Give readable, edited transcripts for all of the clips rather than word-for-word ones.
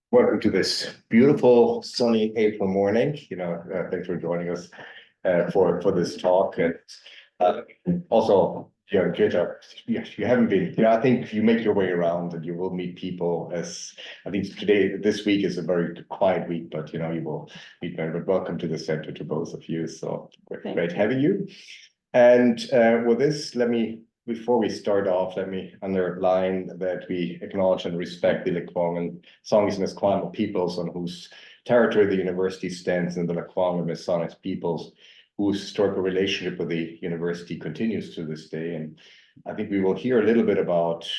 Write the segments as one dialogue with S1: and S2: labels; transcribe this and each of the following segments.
S1: Welcome to this beautiful sunny April morning. Thanks for joining us for this talk. And also, Jetta, you haven't been. I think you make your way around and you will meet people. As I think this week is a very quiet week, but you will meet many. But welcome to the center to both of you. So great having you. And with this, before we start off, let me underline that we acknowledge and respect the Lekwang and Songhees and Esquimalt peoples on whose territory the university stands, and the Lekwang and Masonic peoples whose historical relationship with the university continues to this day. And I think we will hear a little bit about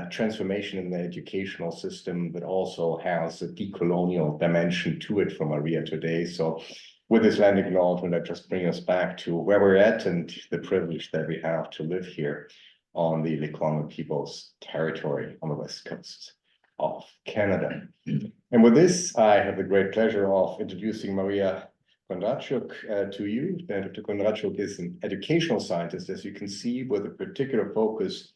S1: transformation in the educational system, but also has a decolonial dimension to it from Maria today. So with this land acknowledgement, that just brings us back to where we're at and the privilege that we have to live here on the Lekwang people's territory on the west coast of Canada. And with this, I have the great pleasure of introducing Maria Kondratyuk to you. Dr. Kondratyuk is an educational scientist, as you can see, with a particular focus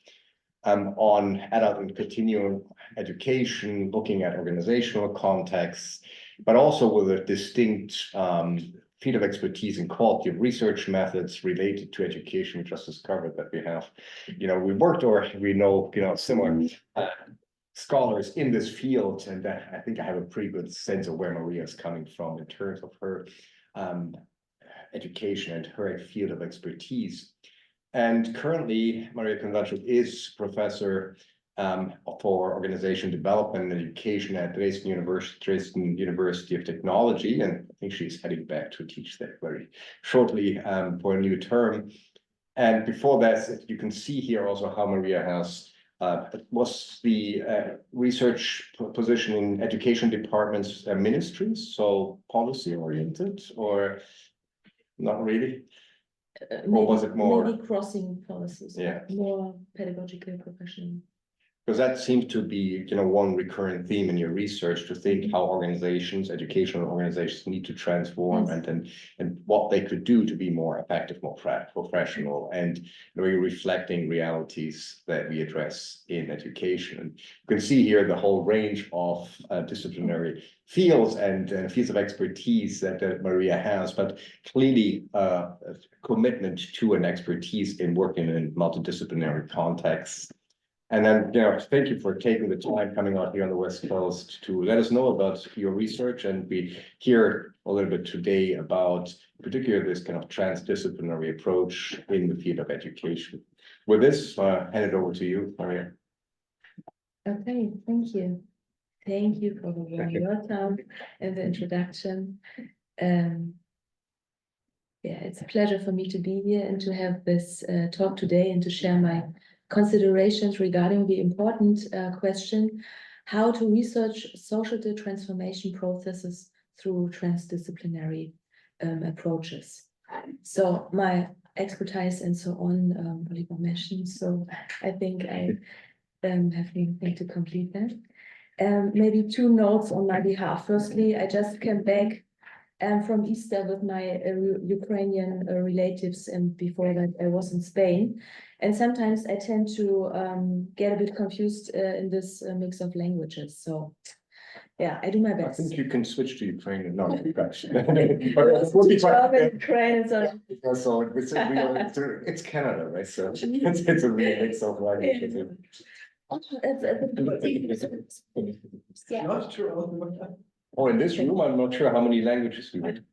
S1: on adult and continuing education, looking at organizational contexts, but also with a distinct field of expertise in quality of research methods related to education. We just discovered that we have, we worked or we know, similar scholars in this field, and I think I have a pretty good sense of where Maria is coming from in terms of her education and her field of expertise. And currently, Maria Kondratyuk is professor for organization development and education at Dresden University of Technology, and I think she's heading back to teach there very shortly for a new term. And before that, you can see here also how Maria has was the research position in education departments ministries, so policy oriented, or not really? Or was it more
S2: maybe crossing policies?
S1: Yeah,
S2: more pedagogical professional.
S1: Because that seems to be, one recurrent theme in your research, to think how organizations, educational organizations, need to transform,
S2: Yes.
S1: and what they could do to be more effective, more professional, and really reflecting realities that we address in education. And you can see here the whole range of disciplinary fields and fields of expertise that Maria has, but clearly a commitment to an expertise in working in multidisciplinary contexts. And then, thank you for taking the time coming out here on the West Coast to let us know about your research. And we hear a little bit today about particularly this kind of transdisciplinary approach in the field of education. With this, hand it over to you, Maria.
S2: Okay, thank you. Thank you for the warm welcome and the introduction. Yeah, it's a pleasure for me to be here and to have this talk today and to share my considerations regarding the important question, how to research social transformation processes through transdisciplinary approaches. So my expertise and so on, Oliver mentioned, so I think I have anything to complete that. Maybe two notes on my behalf. Firstly, I just came back from Easter with my Ukrainian relatives, and before that I was in Spain. And sometimes I tend to get a bit confused in this mix of languages. So yeah, I do my best.
S1: I think you can switch to Ukrainian. No,
S2: German, Ukrainian, so
S1: it's Canada, right? So it's a real mix of languages.
S2: Yeah.
S1: Not true. Oh, in this room, I'm not sure how many languages we would.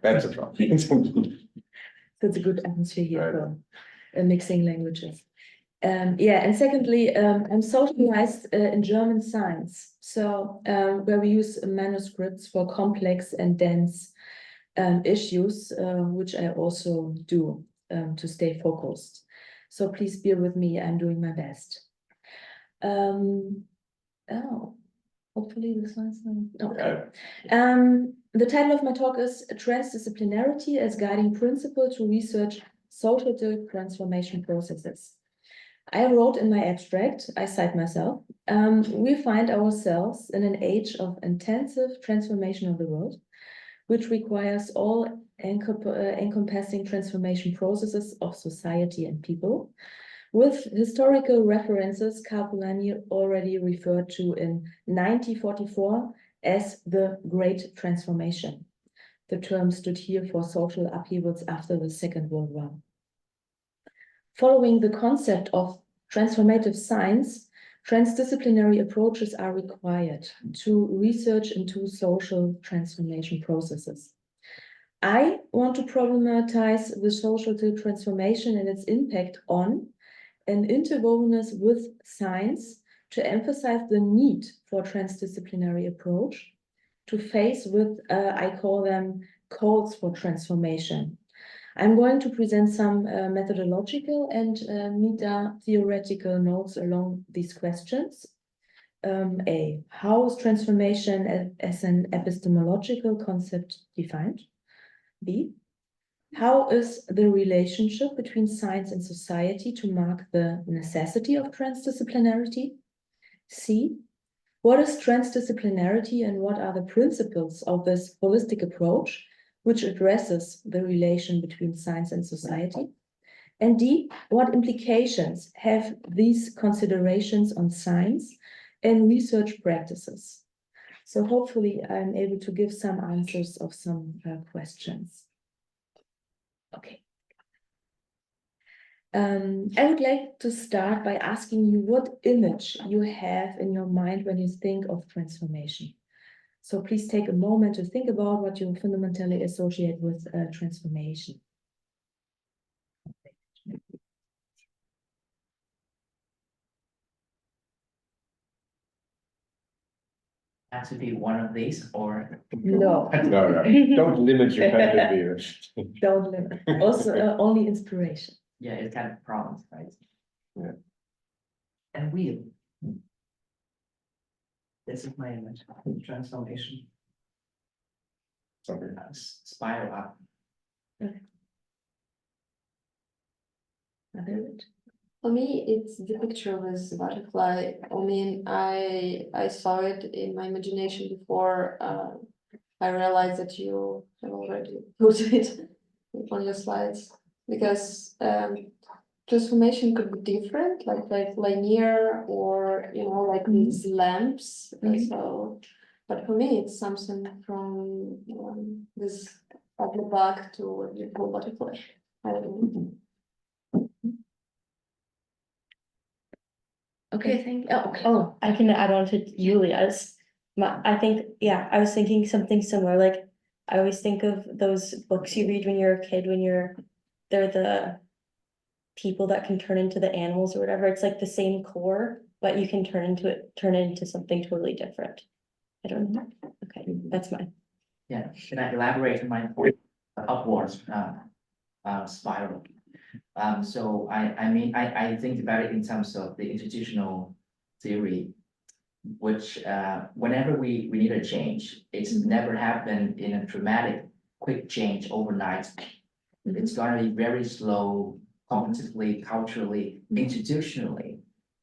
S1: That's a problem.
S2: So it's a good atmosphere here for mixing languages. Yeah, and secondly, I'm socialized in German science, so where we use manuscripts for complex and dense issues, which I also do to stay focused. So please bear with me, I'm doing my best. Hopefully this one's okay. The title of my talk is Transdisciplinarity as Guiding Principle to Research Social Transformation Processes. I wrote in my abstract, I cite myself, we find ourselves in an age of intensive transformation of the world, which requires all-encompassing transformation processes of society and people, with historical references Karl Polanyi already referred to in 1944 as the Great Transformation. The term stood here for social upheavals after the Second World War. Following the concept of transformative science, transdisciplinary approaches are required to research into social transformation processes. I want to problematize the social transformation and its impact on and interwovenness with science to emphasize the need for transdisciplinary approach to face with, I call them calls for transformation. I'm going to present some methodological and meta-theoretical notes along these questions. A, how is transformation as an epistemological concept defined? B, how is the relationship between science and society to mark the necessity of transdisciplinarity? C, what is transdisciplinarity and what are the principles of this holistic approach which addresses the relation between science and society? And D, what implications have these considerations on science and research practices? So hopefully I'm able to give some answers of some questions. Okay. I would like to start by asking you what image you have in your mind when you think of transformation. So please take a moment to think about what you fundamentally associate with transformation.
S3: Has to be one of these, or
S2: No.
S1: No, don't limit your fantasy.
S2: Don't limit. Also, only inspiration.
S3: yeah, it's kind of problems, right?
S1: Yeah.
S3: And wheel. This is my image. Transformation.
S1: Something.
S3: Spiral up.
S4: For me, it's the picture with the butterfly. I mean, I saw it in my imagination before I realized that you have already put it on your slides, because transformation could be different, like linear, or like these lamps. So, but for me, it's something from this ugly bug to what you call butterfly. I don't know.
S2: Okay, thank you. Oh, okay.
S5: Oh, I can add on to Julia's. I think, yeah, I was thinking something similar. Like, I always think of those books you read when you're a kid, they're the people that can turn into the animals or whatever. It's like the same core, but you can turn it into something totally different. I don't know. Okay, that's mine.
S3: Yeah, can I elaborate on my point? Upwards spiral. So I mean, I think about it in terms of the institutional theory, which whenever we need a change, it's never happened in a dramatic, quick change overnight. It's gonna be very slow, cognitively, culturally, institutionally.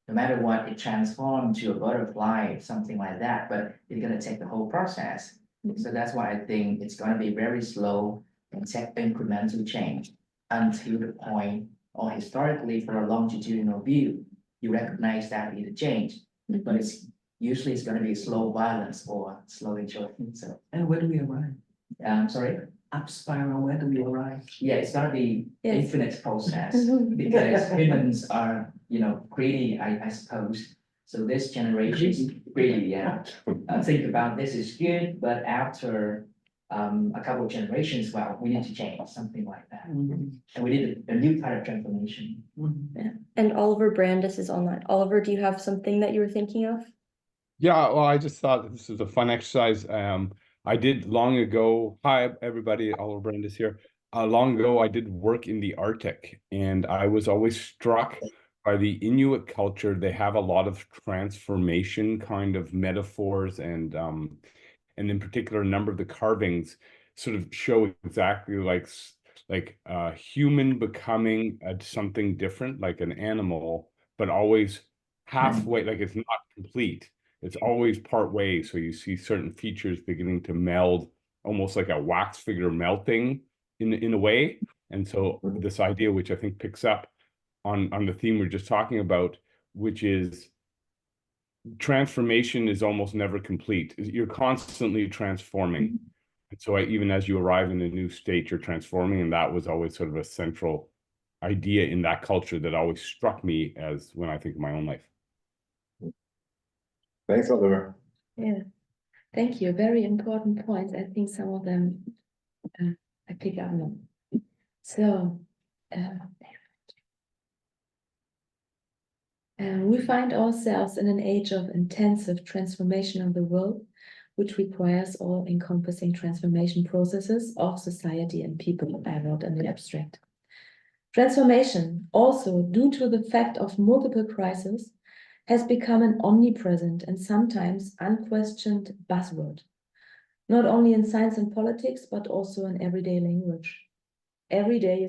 S3: No matter what, it transforms to a butterfly, something like that, but it's gonna take the whole process. So that's why I think it's gonna be very slow and take incremental change until the point, or historically for a longitudinal view, you recognize that it's a change, but it's usually going to be slow violence or slow enjoyment. So,
S6: And where do we arrive?
S3: sorry,
S6: Up spiral, where do we arrive?
S3: yeah, it's going to be
S2: Yes.
S3: infinite process because humans are, greedy, I suppose. So this generation, greedy, yeah. Think about this is good, but after a couple of generations, well, we need to change something like that, and we need a new kind of transformation.
S5: And Oliver Brandis is online. Oliver, do you have something that you were thinking of?
S7: Yeah, well, I just thought this is a fun exercise. I did long ago. Hi, everybody. Oliver Brandis here. Long ago, I did work in the Arctic, and I was always struck by the Inuit culture. They have a lot of transformation kind of metaphors, and in particular, a number of the carvings sort of show exactly like human becoming something different, like an animal, but always halfway, like it's not complete. It's always part way. So you see certain features beginning to meld, almost like a wax figure melting in a way. And so this idea, which I think picks up on the theme we're just talking about, which is transformation is almost never complete. You're constantly transforming. And so even as you arrive in a new state, you're transforming. And that was always sort of a central idea in that culture that always struck me as when I think of my own life.
S1: Thanks, Oliver.
S2: Yeah, thank you. Very important points. I think some of them I pick up on. So, we find ourselves in an age of intensive transformation of the world, which requires all-encompassing transformation processes of society and people. I wrote in the abstract. Transformation, also due to the fact of multiple crises, has become an omnipresent and sometimes unquestioned buzzword, not only in science and politics, but also in everyday language. Everything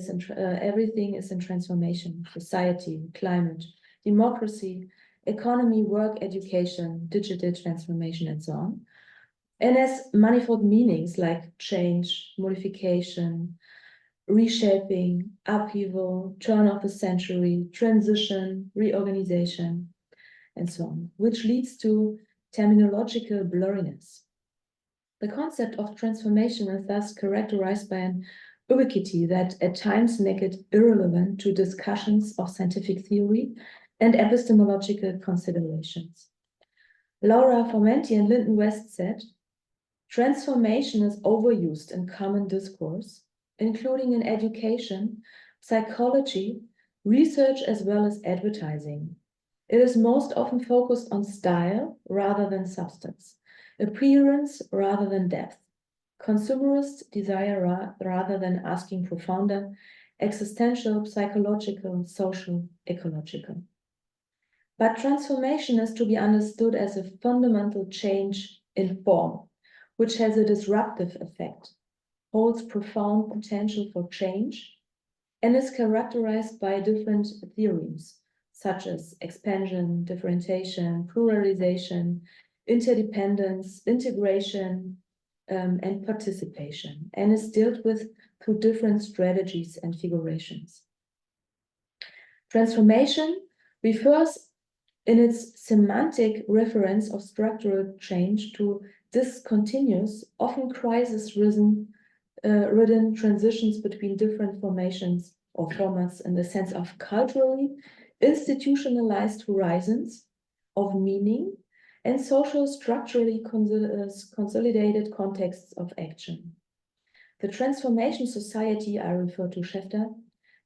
S2: is in transformation: society, climate, democracy, economy, work, education, digital transformation, and so on. And has manifold meanings like change, modification, reshaping, upheaval, turn of the century, transition, reorganization, and so on, which leads to terminological blurriness. The concept of transformation is thus characterized by an ubiquity that at times make it irrelevant to discussions of scientific theory and epistemological considerations. Laura Formenti and Lyndon West said, transformation is overused in common discourse, including in education, psychology, research, as well as advertising. It is most often focused on style rather than substance, appearance rather than depth, consumerist desire rather than asking profounder, existential, psychological, social, ecological. But transformation is to be understood as a fundamental change in form, which has a disruptive effect, holds profound potential for change, and is characterized by different theorems, such as expansion, differentiation, pluralization, interdependence, integration, and participation, and is dealt with through different strategies and figurations. Transformation refers in its semantic reference of structural change to discontinuous, often crisis-ridden transitions between different formations or formats in the sense of culturally institutionalized horizons of meaning and social structurally consolidated contexts of action. The transformation society I refer to Schefter,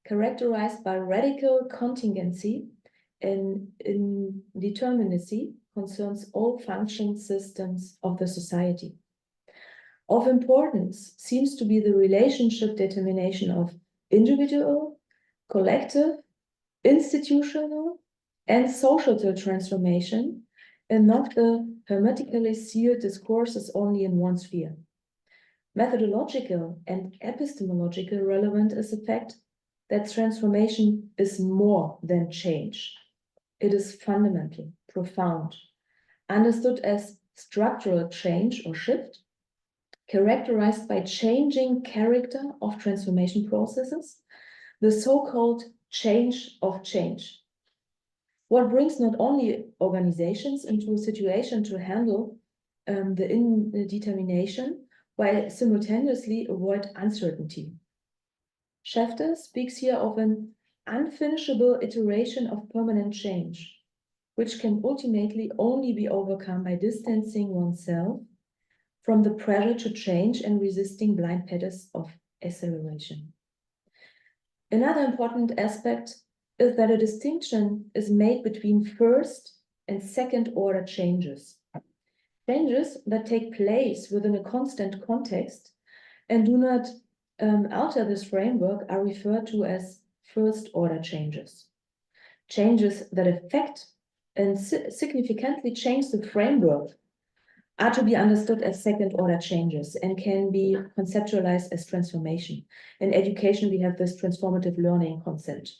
S2: characterized by radical contingency and indeterminacy, concerns all function systems of the society. Of importance seems to be the relationship determination of individual, collective, institutional, and societal transformation, and not the hermetically sealed discourses only in one sphere. Methodological and epistemological relevant is the fact that transformation is more than change. It is fundamental, profound, understood as structural change or shift, characterized by changing character of transformation processes, the so-called change of change. What brings not only organizations into a situation to handle the indetermination, while simultaneously avoid uncertainty. Schefter speaks here of an unfinishable iteration of permanent change, which can ultimately only be overcome by distancing oneself from the pressure to change and resisting blind patterns of acceleration. Another important aspect is that a distinction is made between first and second order changes. Changes that take place within a constant context and do not alter this framework are referred to as first order changes. Changes that affect and significantly change the framework are to be understood as second order changes and can be conceptualized as transformation. In education, we have this transformative learning concept.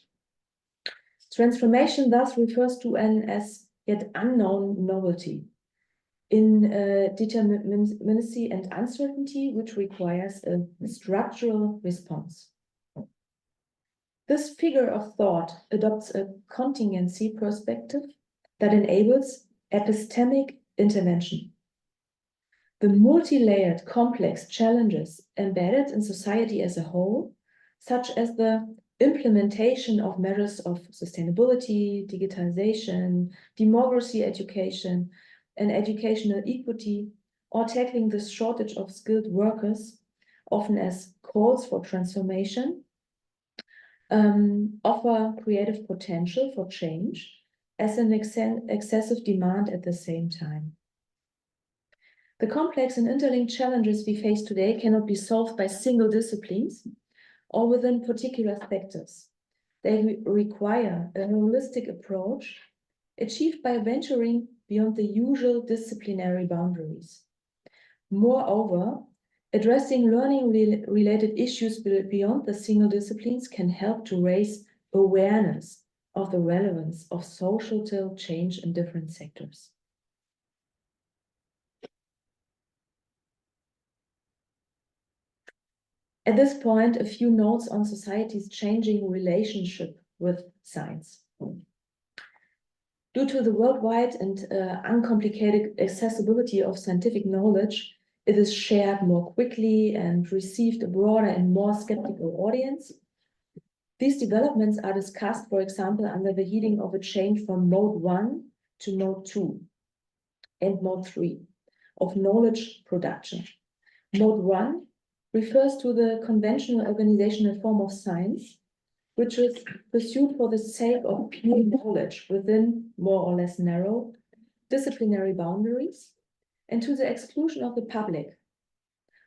S2: Transformation thus refers to an as yet unknown novelty in determinacy and uncertainty, which requires a structural response. This figure of thought adopts a contingency perspective that enables epistemic intervention. The multi-layered complex challenges embedded in society as a whole, such as the implementation of measures of sustainability, digitization, democracy education, and educational equity, or tackling the shortage of skilled workers, often as calls for transformation, offer creative potential for change as an excessive demand at the same time. The complex and interlinked challenges we face today cannot be solved by single disciplines or within particular sectors. They require a holistic approach achieved by venturing beyond the usual disciplinary boundaries. Moreover, addressing learning-related issues beyond the single disciplines can help to raise awareness of the relevance of societal change in different sectors. At this point, a few notes on society's changing relationship with science. Due to the worldwide and uncomplicated accessibility of scientific knowledge, it is shared more quickly and received a broader and more skeptical audience. These developments are discussed, for example, under the heading of a change from mode 1 to mode 2 and mode 3 of knowledge production. Mode 1 refers to the conventional organizational form of science, which is pursued for the sake of pure knowledge within more or less narrow disciplinary boundaries and to the exclusion of the public.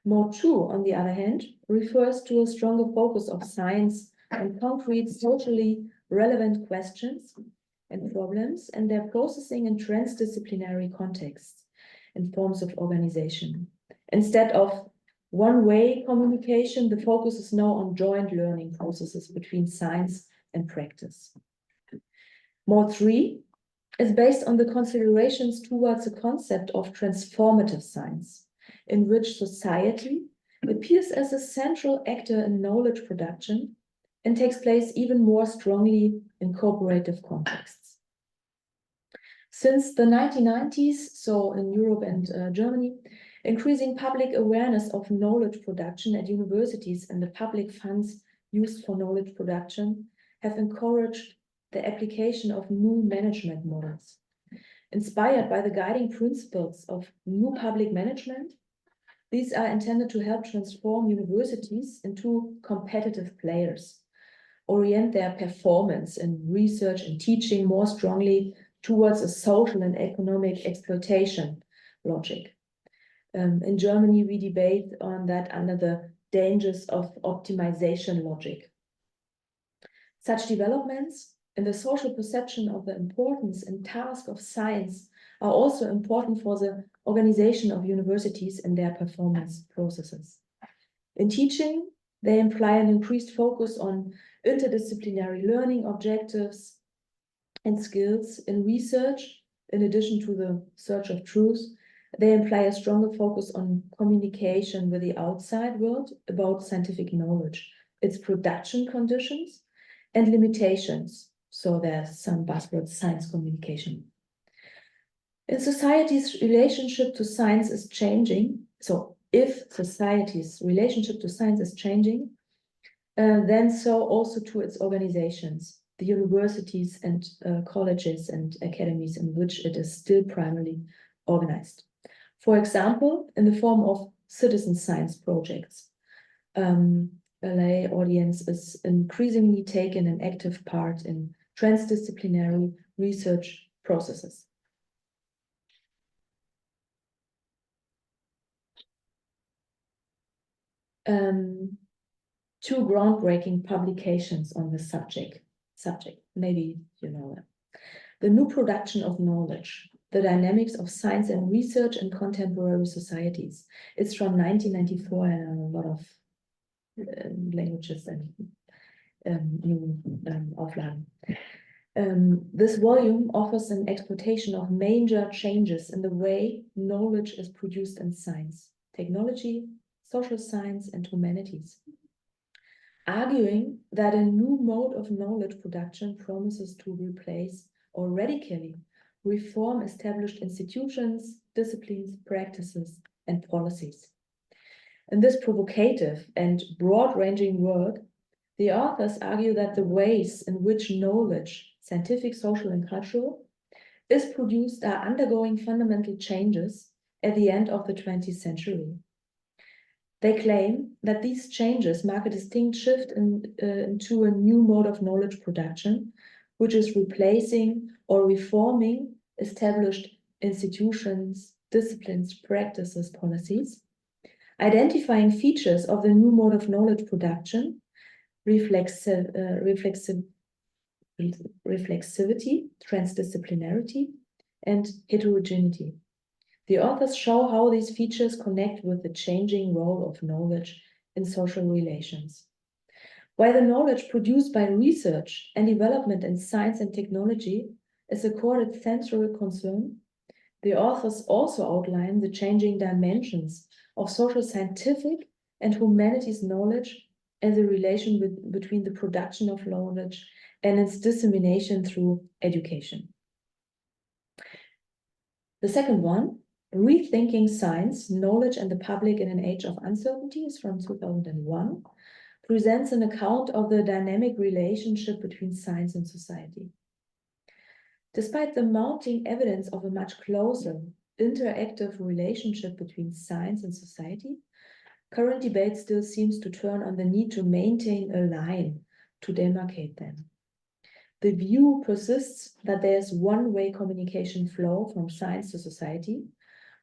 S2: Mode 2, on the other hand, refers to a stronger focus of science on concrete socially relevant questions and problems and their processing in transdisciplinary contexts and forms of organization. Instead of one-way communication, the focus is now on joint learning processes between science and practice. Mode 3 is based on the considerations towards the concept of transformative science, in which society appears as a central actor in knowledge production and takes place even more strongly in cooperative contexts. Since the 1990s, so in Europe and Germany, increasing public awareness of knowledge production at universities and the public funds used for knowledge production have encouraged the application of new management models. Inspired by the guiding principles of new public management, these are intended to help transform universities into competitive players, orient their performance in research and teaching more strongly towards a social and economic exploitation logic. In Germany, we debate on that under the dangers of optimization logic. Such developments in the social perception of the importance and task of science are also important for the organization of universities and their performance processes. In teaching, they imply an increased focus on interdisciplinary learning objectives and skills. In research, in addition to the search of truth, they imply a stronger focus on communication with the outside world about scientific knowledge, its production conditions and limitations. So there's some buzzwords, science communication. In society's relationship to science is changing, so if society's relationship to science is changing, then so also to its organizations, the universities and colleges and academies in which it is still primarily organized. For example, in the form of citizen science projects, a lay audience is increasingly taking an active part in transdisciplinary research processes. Two groundbreaking publications on this subject, maybe you know them. The New Production of Knowledge, The Dynamics of Science and Research in Contemporary Societies. It's from 1994 and a lot of languages and new Auflagen. This volume offers an exploitation of major changes in the way knowledge is produced in science, technology, social science, and humanities. arguing that a new mode of knowledge production promises to replace or radically reform established institutions, disciplines, practices, and policies. In this provocative and broad-ranging work, the authors argue that the ways in which knowledge, scientific, social, and cultural, is produced are undergoing fundamental changes at the end of the 20th century. They claim that these changes mark a distinct shift into a new mode of knowledge production, which is replacing or reforming established institutions, disciplines, practices, policies, identifying features of the new mode of knowledge production, reflexivity, transdisciplinarity, and heterogeneity. The authors show how these features connect with the changing role of knowledge in social relations. While the knowledge produced by research and development in science and technology is accorded central concern, the authors also outline the changing dimensions of social scientific and humanities knowledge and the relation between the production of knowledge and its dissemination through education. The second one, Rethinking Science, Knowledge and the Public in an Age of Uncertainty, is from 2001, presents an account of the dynamic relationship between science and society. Despite the mounting evidence of a much closer, interactive relationship between science and society, current debate still seems to turn on the need to maintain a line to demarcate them. The view persists that there's one-way communication flow from science to society,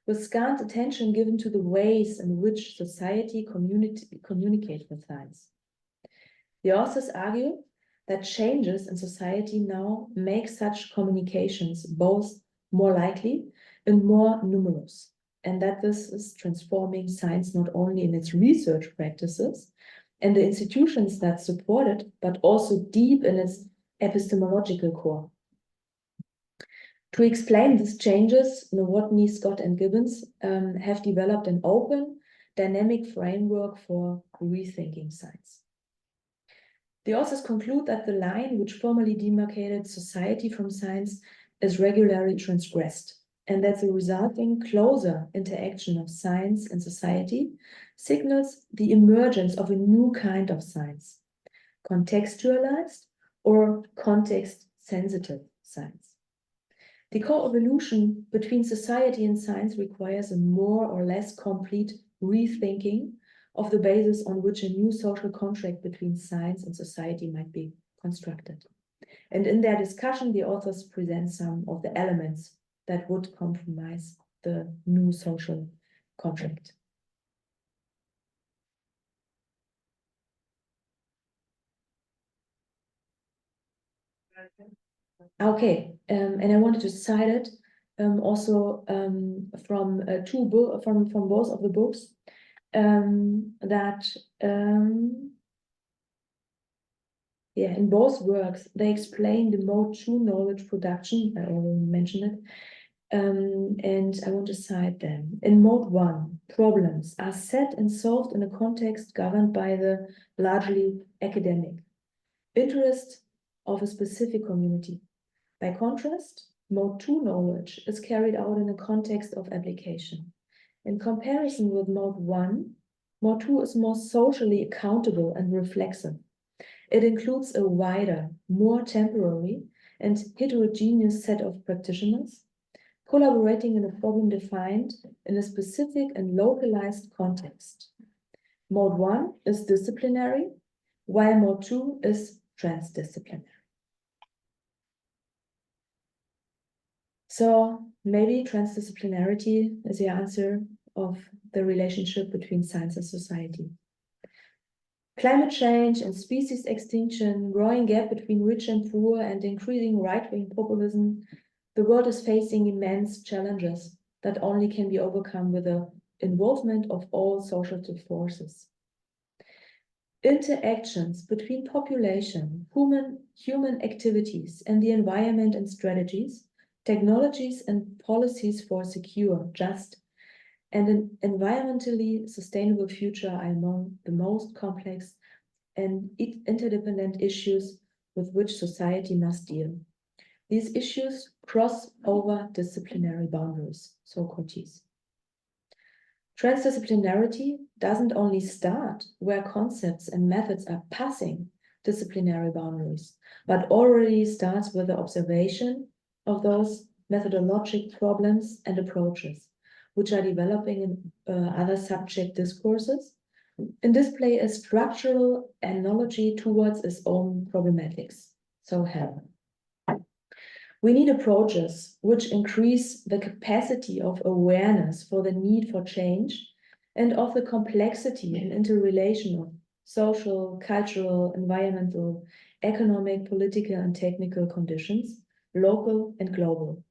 S2: with scant attention given to the ways in which society communicates with science. The authors argue that changes in society now make such communications both more likely and more numerous, and that this is transforming science not only in its research practices and the institutions that support it, but also deep in its epistemological core. To explain these changes, Nowotny, Scott, and Gibbons have developed an open, dynamic framework for rethinking science. The authors conclude that the line which formerly demarcated society from science is regularly transgressed, and that the resulting closer interaction of science and society signals the emergence of a new kind of science, contextualized or context-sensitive science. The co-evolution between society and science requires a more or less complete rethinking of the basis on which a new social contract between science and society might be constructed. And in their discussion, the authors present some of the elements that would compromise the new social contract. Okay, and I wanted to cite it also from from both of the books that yeah, in both works they explain the mode 2 knowledge production. I already mentioned it, and I want to cite them. In mode 1, problems are set and solved in a context governed by the largely academic interest of a specific community. By contrast, mode 2 knowledge is carried out in a context of application. In comparison with mode 1, mode 2 is more socially accountable and reflexive. It includes a wider, more temporary and heterogeneous set of practitioners collaborating in a problem defined in a specific and localized context. Mode 1 is disciplinary, while mode 2 is transdisciplinary. So maybe transdisciplinarity is the answer of the relationship between science and society. Climate change and species extinction, growing gap between rich and poor, and increasing right-wing populism, the world is facing immense challenges that only can be overcome with the involvement of all social forces. Interactions between population, human activities, and the environment and strategies, technologies and policies for secure, just, and an environmentally sustainable future are among the most complex and interdependent issues with which society must deal. These issues cross over disciplinary boundaries, so-called Ts. Transdisciplinarity doesn't only start where concepts and methods are passing disciplinary boundaries, but already starts with the observation of those methodological problems and approaches, which are developing in other subject discourses and display a structural analogy towards its own problematics. So help. We need approaches which increase the capacity of awareness for the need for change and of the complexity and interrelation of social, cultural, environmental, economic, political, and technical conditions, local and global.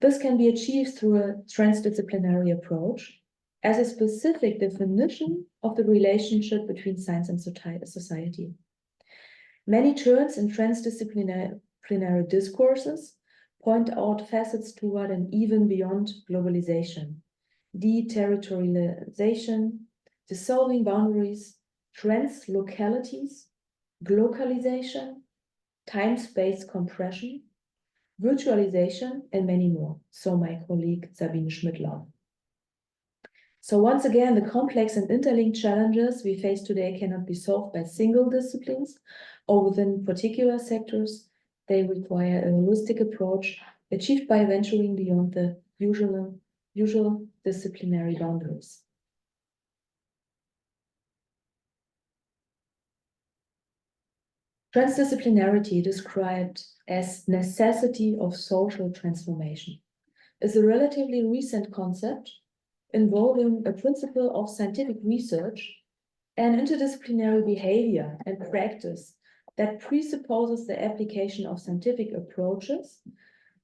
S2: This can be achieved through a transdisciplinary approach as a specific definition of the relationship between science and society. Many turns in transdisciplinary discourses point out facets toward and even beyond globalization, deterritorialization, dissolving boundaries, translocalities, glocalization, time-space compression, virtualization, and many more. So my colleague Sabine Schmidtlau. So once again, the complex and interlinked challenges we face today cannot be solved by single disciplines or within particular sectors. They require a holistic approach achieved by venturing beyond the usual disciplinary boundaries. Transdisciplinarity, described as necessity of social transformation, is a relatively recent concept involving a principle of scientific research and interdisciplinary behavior and practice that presupposes the application of scientific approaches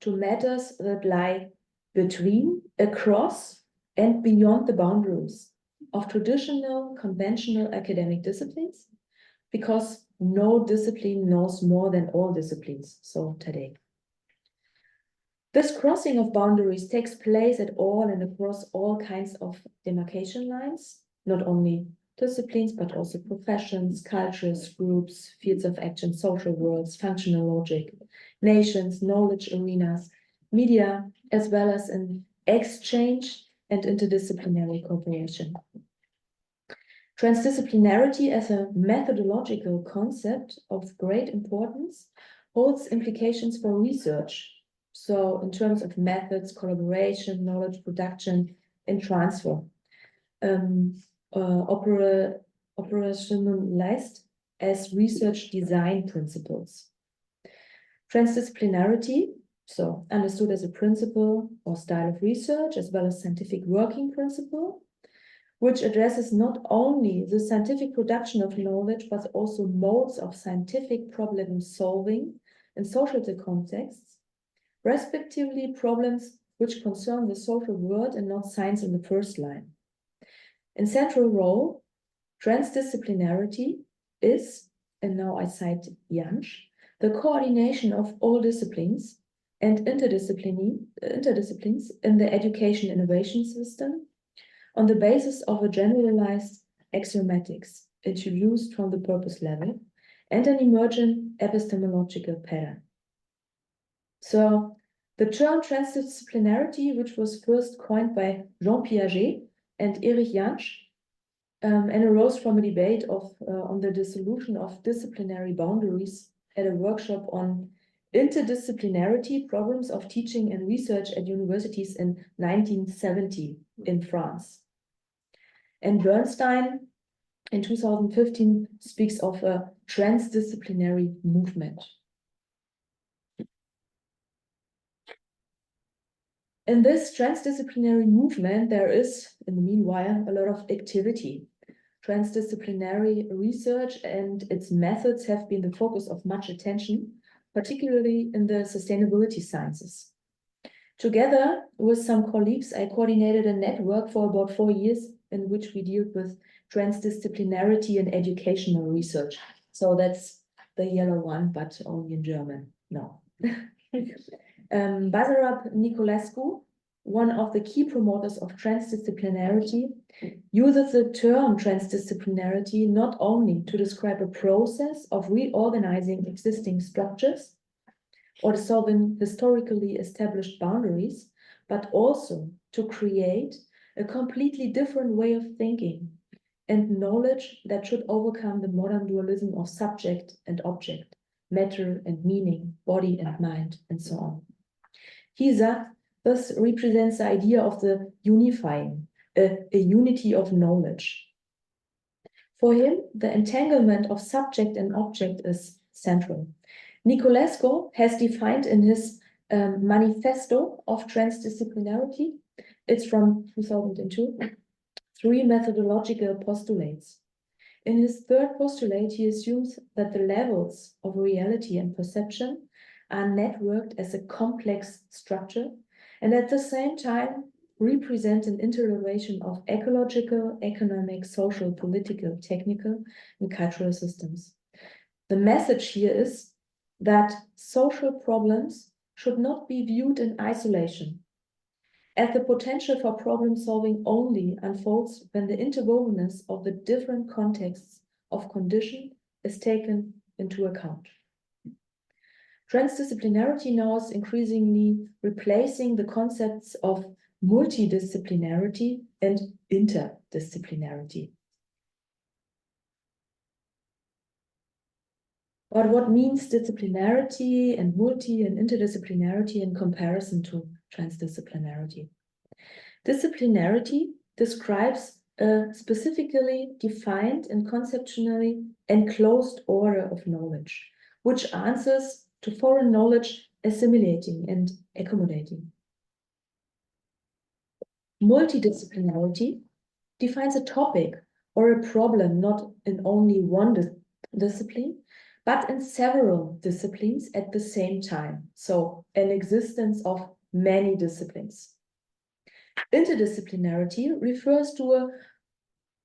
S2: to matters that lie between, across, and beyond the boundaries of traditional, conventional academic disciplines, because no discipline knows more than all disciplines, so today. This crossing of boundaries takes place at all and across all kinds of demarcation lines, not only disciplines, but also professions, cultures, groups, fields of action, social worlds, functional logic, nations, knowledge arenas, media, as well as in exchange and interdisciplinary cooperation. Transdisciplinarity as a methodological concept of great importance holds implications for research. So in terms of methods, collaboration, knowledge production, and transfer. Operationalized as research design principles. Transdisciplinarity, so understood as a principle or style of research, as well as scientific working principle, which addresses not only the scientific production of knowledge, but also modes of scientific problem solving in social contexts, respectively problems which concern the social world and not science in the first line. In central role, transdisciplinarity is, and now I cite Jansch, the coordination of all disciplines and interdisciplines in the education innovation system on the basis of a generalized axiomatics introduced from the purpose level and an emergent epistemological pattern. So the term transdisciplinarity, which was first coined by Jean Piaget and Erich Jansch, and arose from a debate on the dissolution of disciplinary boundaries at a workshop on interdisciplinarity, problems of teaching and research at universities in 1970 in France. And Bernstein in 2015 speaks of a transdisciplinary movement. In this transdisciplinary movement, there is, in the meanwhile, a lot of activity. Transdisciplinary research and its methods have been the focus of much attention, particularly in the sustainability sciences. Together with some colleagues, I coordinated a network for about 4 years in which we dealt with transdisciplinarity in educational research. So that's the yellow one, but only in German. No. Basarab Niculescu one of the key promoters of transdisciplinarity, uses the term transdisciplinarity not only to describe a process of reorganizing existing structures or dissolving historically established boundaries, but also to create a completely different way of thinking and knowledge that should overcome the modern dualism of subject and object, matter and meaning, body and mind, and so on. He thus represents the idea of the unifying, a unity of knowledge. For him, the entanglement of subject and object is central. Niculescu has defined in his Manifesto of Transdisciplinarity, it's from 2002, 3 methodological postulates. In his third postulate, he assumes that the levels of reality and perception are networked as a complex structure and at the same time represent an interrelation of ecological, economic, social, political, technical, and cultural systems. The message here is that social problems should not be viewed in isolation, as the potential for problem solving only unfolds when the interwovenness of the different contexts of condition is taken into account. Transdisciplinarity now is increasingly replacing the concepts of multidisciplinarity and interdisciplinarity. But what means disciplinarity and multi and interdisciplinarity in comparison to transdisciplinarity? Disciplinarity describes a specifically defined and conceptually enclosed order of knowledge, which answers to foreign knowledge assimilating and accommodating. Multidisciplinarity defines a topic or a problem not in only one discipline, but in several disciplines at the same time. So an existence of many disciplines. Interdisciplinarity refers to a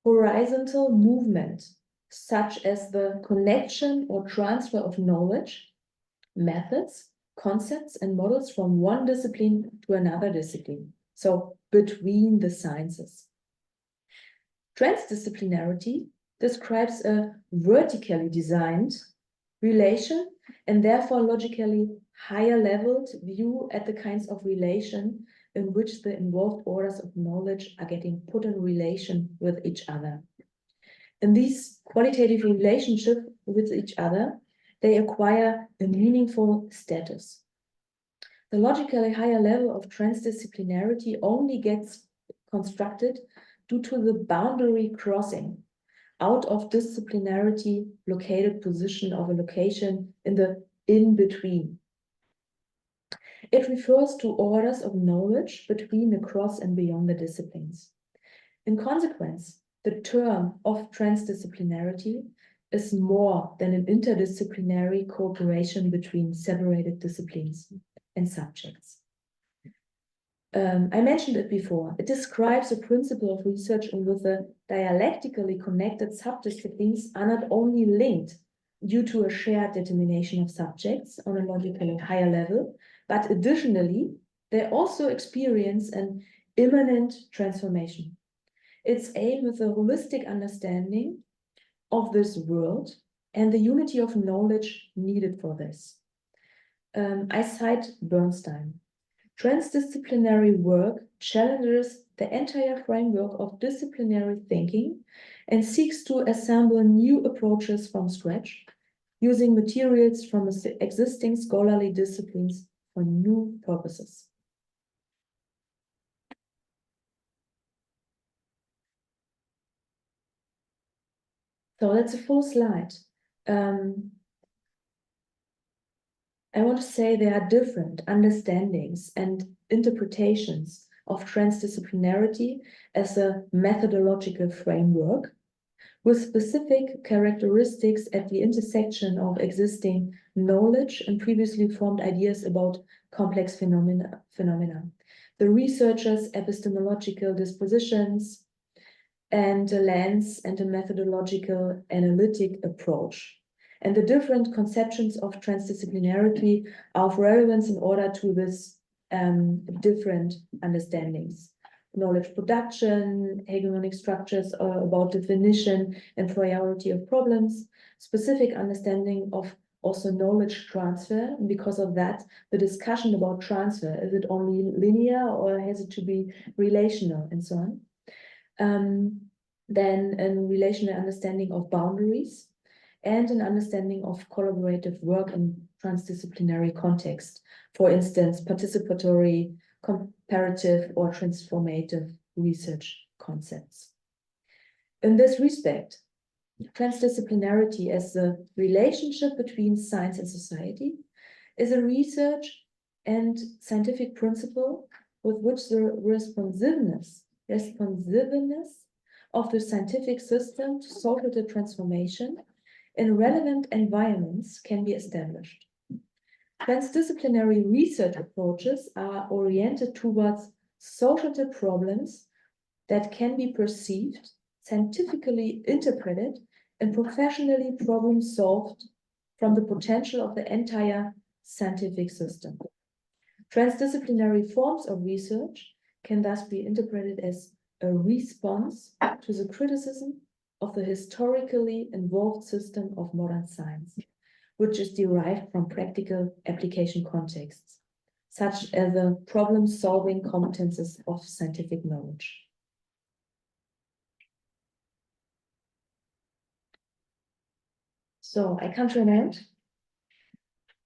S2: horizontal movement, such as the connection or transfer of knowledge, methods, concepts, and models from one discipline to another discipline. So between the sciences. Transdisciplinarity describes a vertically designed relation and therefore logically higher leveled view at the kinds of relation in which the involved orders of knowledge are getting put in relation with each other. In these qualitative relationships with each other, they acquire a meaningful status. The logically higher level of transdisciplinarity only gets constructed due to the boundary crossing out of disciplinarity located position of a location in the in-between. It refers to orders of knowledge between, across, and beyond the disciplines. In consequence, the term of transdisciplinarity is more than an interdisciplinary cooperation between separated disciplines and subjects. I mentioned it before. It describes a principle of research in which the dialectically connected subdisciplines are not only linked due to a shared determination of subjects on a logically higher level, but additionally, they also experience an immanent transformation. Its aim is a holistic understanding of this world and the unity of knowledge needed for this. I cite Bernstein. Transdisciplinary work challenges the entire framework of disciplinary thinking and seeks to assemble new approaches from scratch, using materials from existing scholarly disciplines for new purposes. So that's a full slide. I want to say there are different understandings and interpretations of transdisciplinarity as a methodological framework with specific characteristics at the intersection of existing knowledge and previously formed ideas about complex phenomena. The researcher's epistemological dispositions and a lens and a methodological analytic approach. And the different conceptions of transdisciplinarity are of relevance in order to this different understandings. Knowledge production, hegemonic structures about definition and priority of problems, specific understanding of also knowledge transfer. And because of that, the discussion about transfer, is it only linear or has it to be relational and so on? Then a relational understanding of boundaries and an understanding of collaborative work in transdisciplinary context. For instance, participatory, comparative, or transformative research concepts. In this respect, transdisciplinarity as the relationship between science and society is a research and scientific principle with which the responsiveness of the scientific system to social transformation in relevant environments can be established. Transdisciplinary research approaches are oriented towards social problems that can be perceived, scientifically interpreted, and professionally problem solved from the potential of the entire scientific system. Transdisciplinary forms of research can thus be interpreted as a response to the criticism of the historically involved system of modern science, which is derived from practical application contexts, such as the problem-solving competences of scientific knowledge. So I come to an end.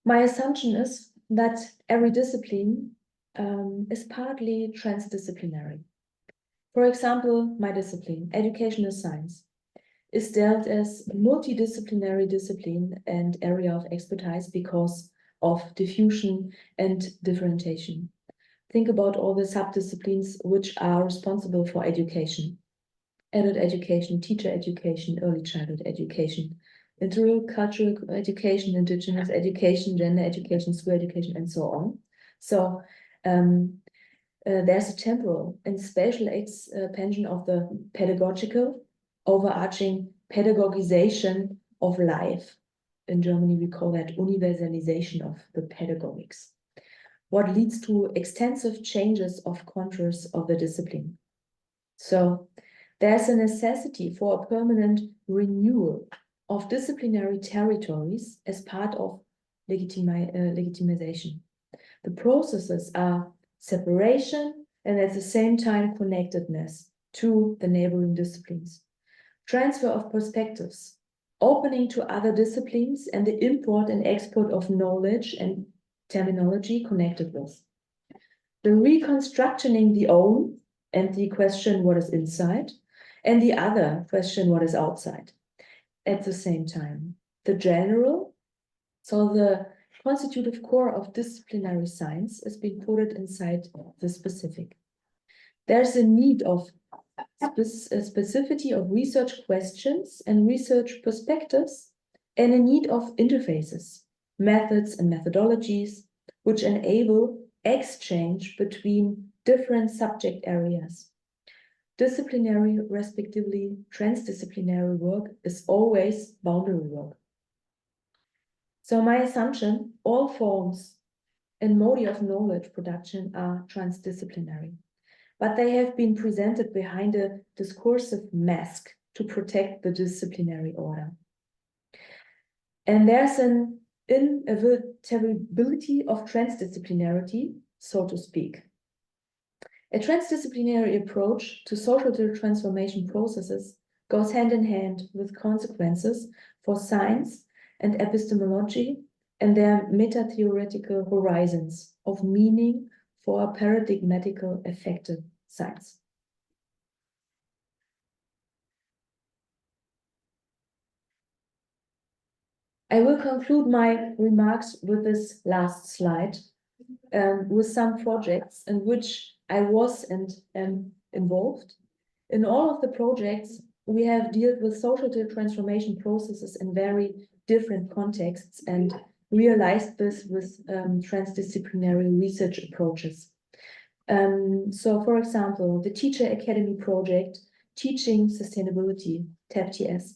S2: My assumption is that every discipline is partly transdisciplinary. For example, my discipline, educational science, is dealt as a multidisciplinary discipline and area of expertise because of diffusion and differentiation. Think about all the subdisciplines which are responsible for education. Adult education, teacher education, early childhood education, intercultural education, indigenous education, gender education, school education, and so on. So there's a temporal and spatial expansion of the pedagogical, overarching pedagogization of life. In Germany, we call that universalization of the pedagogics, what leads to extensive changes of contours of the discipline. So there's a necessity for a permanent renewal of disciplinary territories as part of legitimization. The processes are separation and at the same time connectedness to the neighboring disciplines. Transfer of perspectives, opening to other disciplines, and the import and export of knowledge and terminology connected with. The reconstructioning the own and the question what is inside, and the other question what is outside at the same time. The general, so the constitutive core of disciplinary science is being put inside the specific. There's a need of specificity of research questions and research perspectives, and a need of interfaces, methods and methodologies, which enable exchange between different subject areas. Disciplinary, respectively, transdisciplinary work is always boundary work. So my assumption, all forms and modi of knowledge production are transdisciplinary, but they have been presented behind a discursive mask to protect the disciplinary order. And there's an inevitability of transdisciplinarity, so to speak. A transdisciplinary approach to social transformation processes goes hand in hand with consequences for science and epistemology and their metatheoretical horizons of meaning for a paradigmatical effective science. I will conclude my remarks with this last slide, with some projects in which I was and am involved. In all of the projects, we have dealt with social transformation processes in very different contexts and realized this with transdisciplinary research approaches. So, for example, the Teacher Academy project, Teaching Sustainability, TAPTS,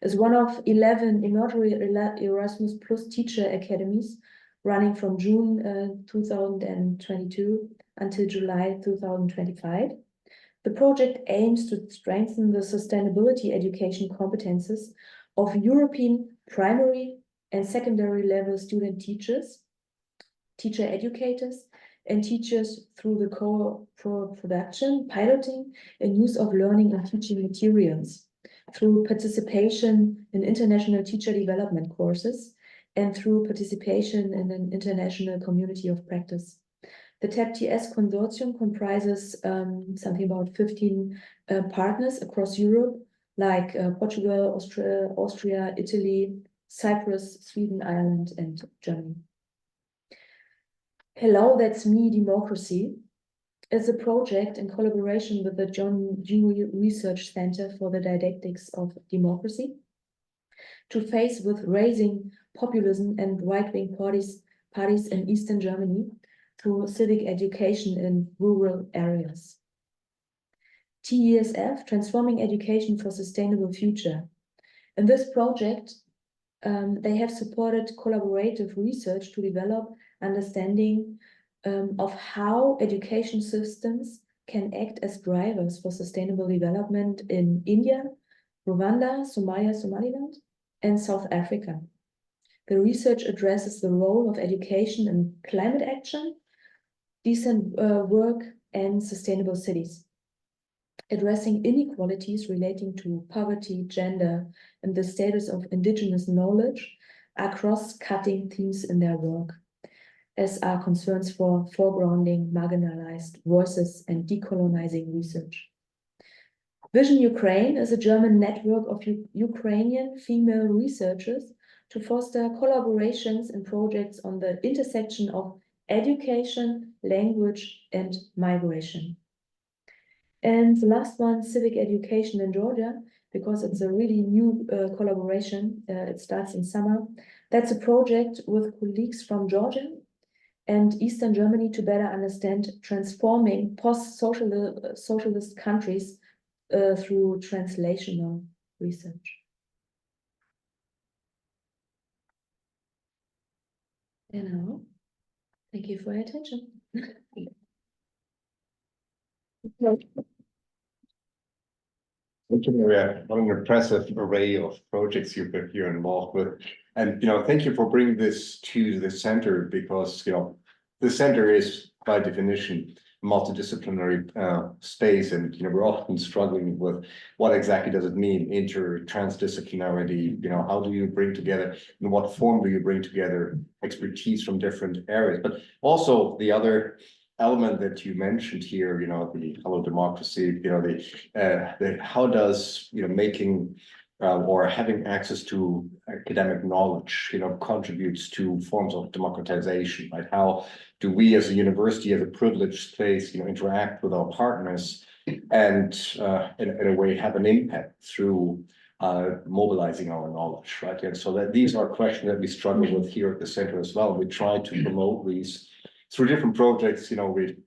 S2: is one of 11 inaugural Erasmus Plus teacher academies running from June 2022 until July 2025. The project aims to strengthen the sustainability education competences of European primary and secondary level student teachers, teacher educators, and teachers through the co-production, piloting, and use of learning and teaching materials, through participation in international teacher development courses, and through participation in an international community of practice. The TAP-TS consortium comprises something about 15 partners across Europe, like Portugal, Austria, Italy, Cyprus, Sweden, Ireland, and Germany. Hello, That's Me, Democracy is a project in collaboration with the John Dewey Research Center for the Didactics of Democracy to face with raising populism and right-wing parties in Eastern Germany through civic education in rural areas. TESF, Transforming Education for Sustainable Future. In this project, they have supported collaborative research to develop understanding of how education systems can act as drivers for sustainable development in India, Rwanda, Somalia, Somaliland, and South Africa. The research addresses the role of education in climate action, decent work, and sustainable cities, addressing inequalities relating to poverty, gender, and the status of indigenous knowledge are cross-cutting themes in their work, as are concerns for foregrounding marginalized voices and decolonizing research. Vision Ukraine is a German network of Ukrainian female researchers to foster collaborations and projects on the intersection of education, language, and migration. And the last one, civic education in Georgia, because it's a really new collaboration. It starts in summer. That's a project with colleagues from Georgia and Eastern Germany to better understand transforming post-socialist countries through translational research. And now, thank you for your attention.
S1: Yeah, what an impressive array of projects you're involved with. And, thank you for bringing this to the center because, the center is by definition multidisciplinary space. And, we're often struggling with what exactly does it mean, transdisciplinarity, how do you bring together, in what form do you bring together expertise from different areas, but also the other element that you mentioned here, the hello democracy, the how does making or having access to academic knowledge, contributes to forms of democratization, right? How do we as a university, as a privileged place, interact with our partners and in a way have an impact through mobilizing our knowledge, right? And so that these are questions that we struggle with here at the center as well. We try to promote these through different projects.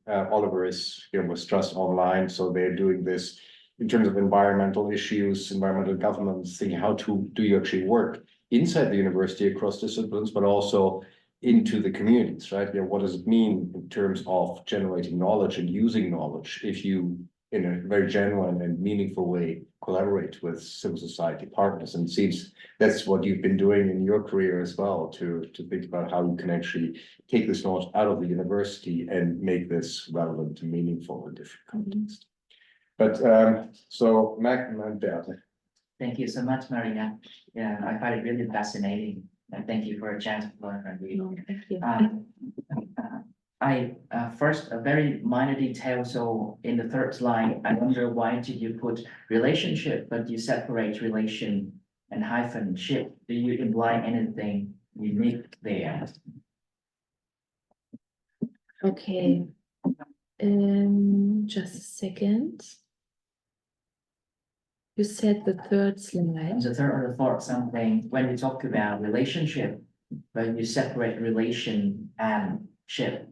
S1: Oliver is with Trust Online, so they're doing this in terms of environmental issues, environmental governance, thinking how do you actually work inside the university across disciplines, but also into the communities, right? What does it mean in terms of generating knowledge and using knowledge if you, in a very genuine and meaningful way, collaborate with civil society partners? And it seems that's what you've been doing in your career as well, to think about how you can actually take this knowledge out of the university and make this relevant and meaningful in different contexts. But so Mac and Beate.
S3: Thank you so much, Marina. Yeah, I find it really fascinating. And thank you for a chance to learn from you.
S2: No, thank you.
S3: First, a very minor detail. So in the third slide, I wonder why did you put relationship, but you separate relation and hyphen ship? Do you imply anything unique there?
S2: Okay. Just a second. You said the third slide.
S3: The third or the fourth something, when you talk about relationship, but you separate relation and ship.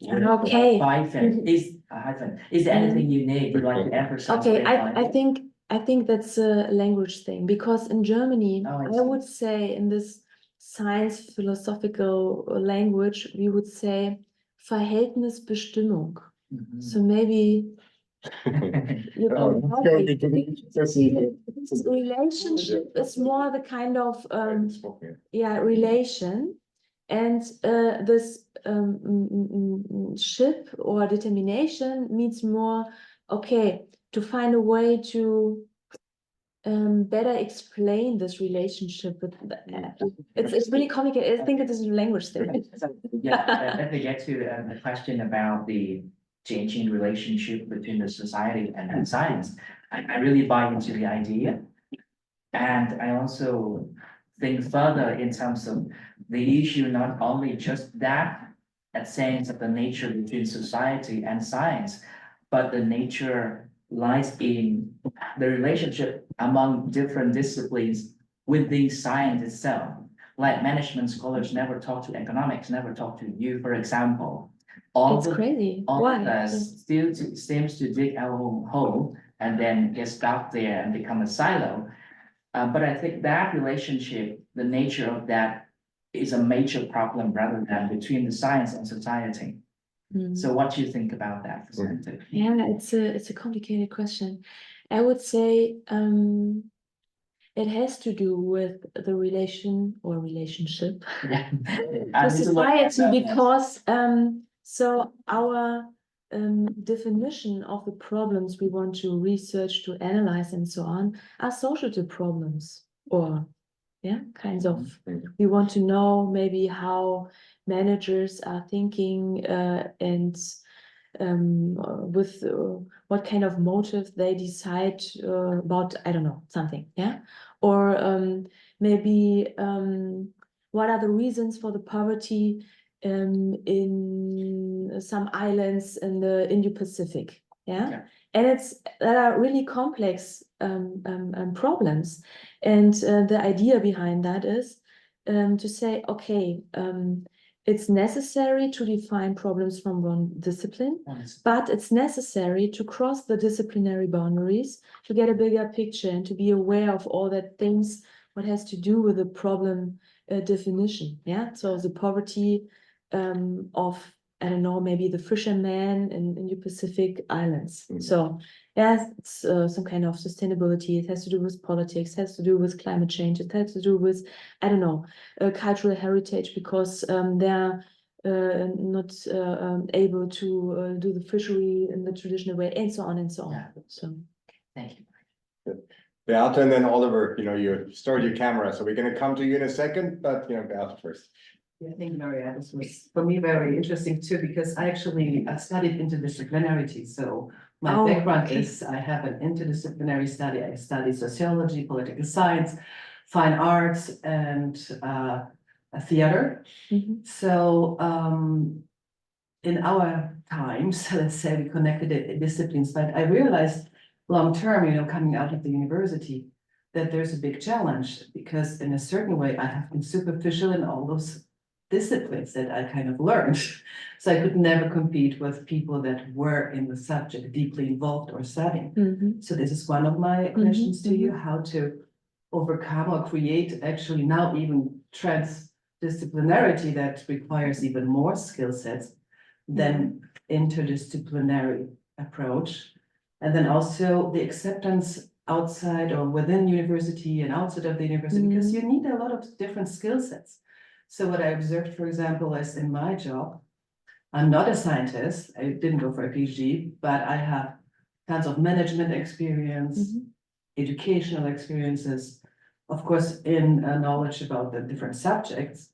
S2: Okay.
S3: Hyphen, is there anything unique you'd like to emphasize?
S2: Okay, I think that's a language thing, because in Germany,
S3: Oh, I
S2: I
S3: see.
S2: would say in this science philosophical language, we would say Verhältnisbestimmung. So maybe you
S1: Oh,
S2: can
S1: let's
S2: help
S1: go
S2: me.
S1: into the-
S2: Relationship is more the kind of relation, and this ship or determination means more okay to find a way to better explain this relationship with it's really complicated. I think it is a language thing.
S3: Yeah, let me get to the question about the changing relationship between the society and science. I really buy into the idea. And I also think further in terms of the issue, not only just that sense of the nature between society and science, but the nature lies in the relationship among different disciplines within science itself. Like management scholars never talk to economics, never talk to you, for example.
S2: It's crazy.
S3: All
S2: Why?
S3: of us still seems to dig our own hole and then get stuck there and become a silo. But I think that relationship, the nature of that is a major problem rather than between the science and society. So what do you think about that perspective?
S2: Yeah, it's a complicated question. I would say it has to do with the relation or relationship
S3: Yeah.
S2: to society, because so our definition of the problems we want to research, to analyze, and so on, are societal problems, or kinds of. We want to know maybe how managers are thinking and with what kind of motive they decide about, I don't know, something, or maybe what are the reasons for the poverty in some islands in the Indo-Pacific,
S3: Okay.
S2: and that are really complex problems, and the idea behind that is to say, okay, it's necessary to define problems from one discipline, but it's necessary to cross the disciplinary boundaries to get a bigger picture and to be aware of all that things, what has to do with the problem definition. So the poverty of, I don't know, maybe the fishermen in the Pacific Islands. So it's some kind of sustainability. It has to do with politics, it has to do with climate change, it has to do with, I don't know, cultural heritage, because they're not able to do the fishery in the traditional way, and so on and so on.
S3: Yeah.
S2: So
S3: Thank you.
S1: Beata, and then Oliver, you started your camera, so we're gonna come to you in a second, but Beata first.
S6: Yeah, I think Maria, this was for me very interesting too, because I actually studied interdisciplinarity. So my background is I have an interdisciplinary study. I study sociology, political science, fine arts, and theater. So in our times, let's say we connected disciplines, but I realized long term, coming out of the university, that there's a big challenge, because in a certain way I have been superficial in all those disciplines that I kind of learned. So I could never compete with people that were in the subject deeply involved or studying. So this is one of my questions to you, how to overcome or create actually now even transdisciplinarity that requires even more skill sets than interdisciplinary approach. And then also the acceptance outside or within university and outside of the university, because you need a lot of different skill sets. So what I observed, for example, is in my job, I'm not a scientist, I didn't go for a PhD, but I have tons of management experience, educational experiences, of course, in knowledge about the different subjects,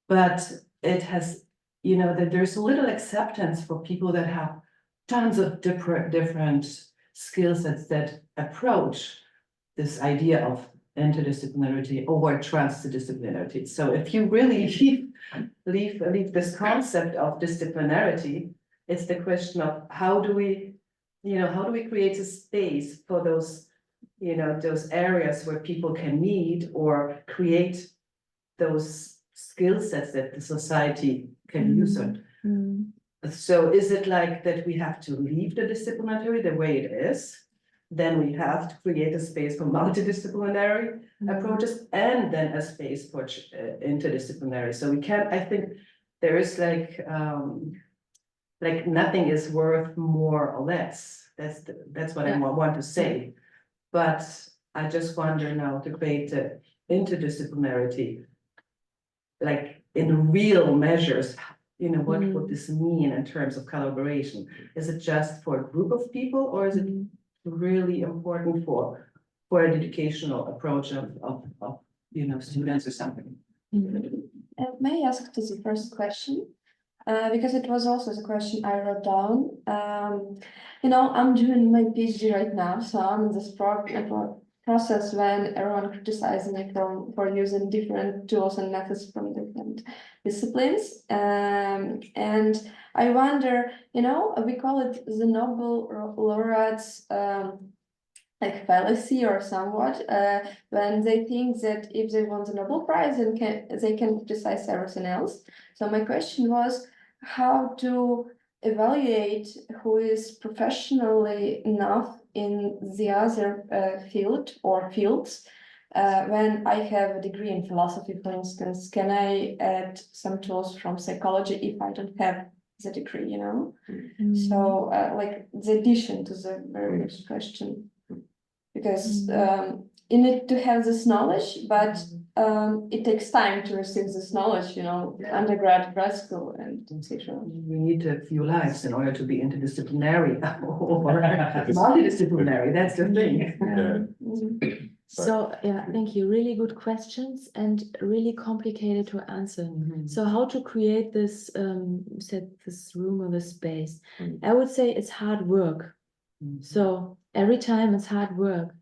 S6: but it has, that there's little acceptance for people that have tons of different skill sets that approach this idea of interdisciplinarity or transdisciplinarity. So if you really leave this concept of disciplinarity, it's the question of how do we create a space for those, those areas where people can meet or create those skill sets that the society can use on. So is it like that we have to leave the disciplinary the way it is? then we have to create a space for multidisciplinary approaches and then a space for interdisciplinary. So we can't, I think there is like nothing is worth more or less. That's what I want to say. But I just wonder now to create the interdisciplinarity, like in real measures, what would this mean in terms of collaboration? Is it just for a group of people, or is it really important for an educational approach of students or something?
S4: May I ask to the first question? Because it was also the question I wrote down. I'm doing my PhD right now, so I'm in this process when everyone criticizes me for using different tools and methods from different disciplines. And I wonder, we call it the Nobel laureates like fallacy or somewhat, when they think that if they won the Nobel Prize, then they can criticize everything else. So my question was how to evaluate who is professionally enough in the other field or fields. When I have a degree in philosophy, for instance, can I add some tools from psychology if I don't have the degree, So like the addition to the very first question. Because you need to have this knowledge, but it takes time to receive this knowledge, undergrad, grad school, and etc.
S6: We need a few lives in order to be interdisciplinary or multidisciplinary. That's the thing.
S2: So thank you. Really good questions and really complicated to answer. So how to create this this room or this space? I would say it's hard work. So every time it's hard work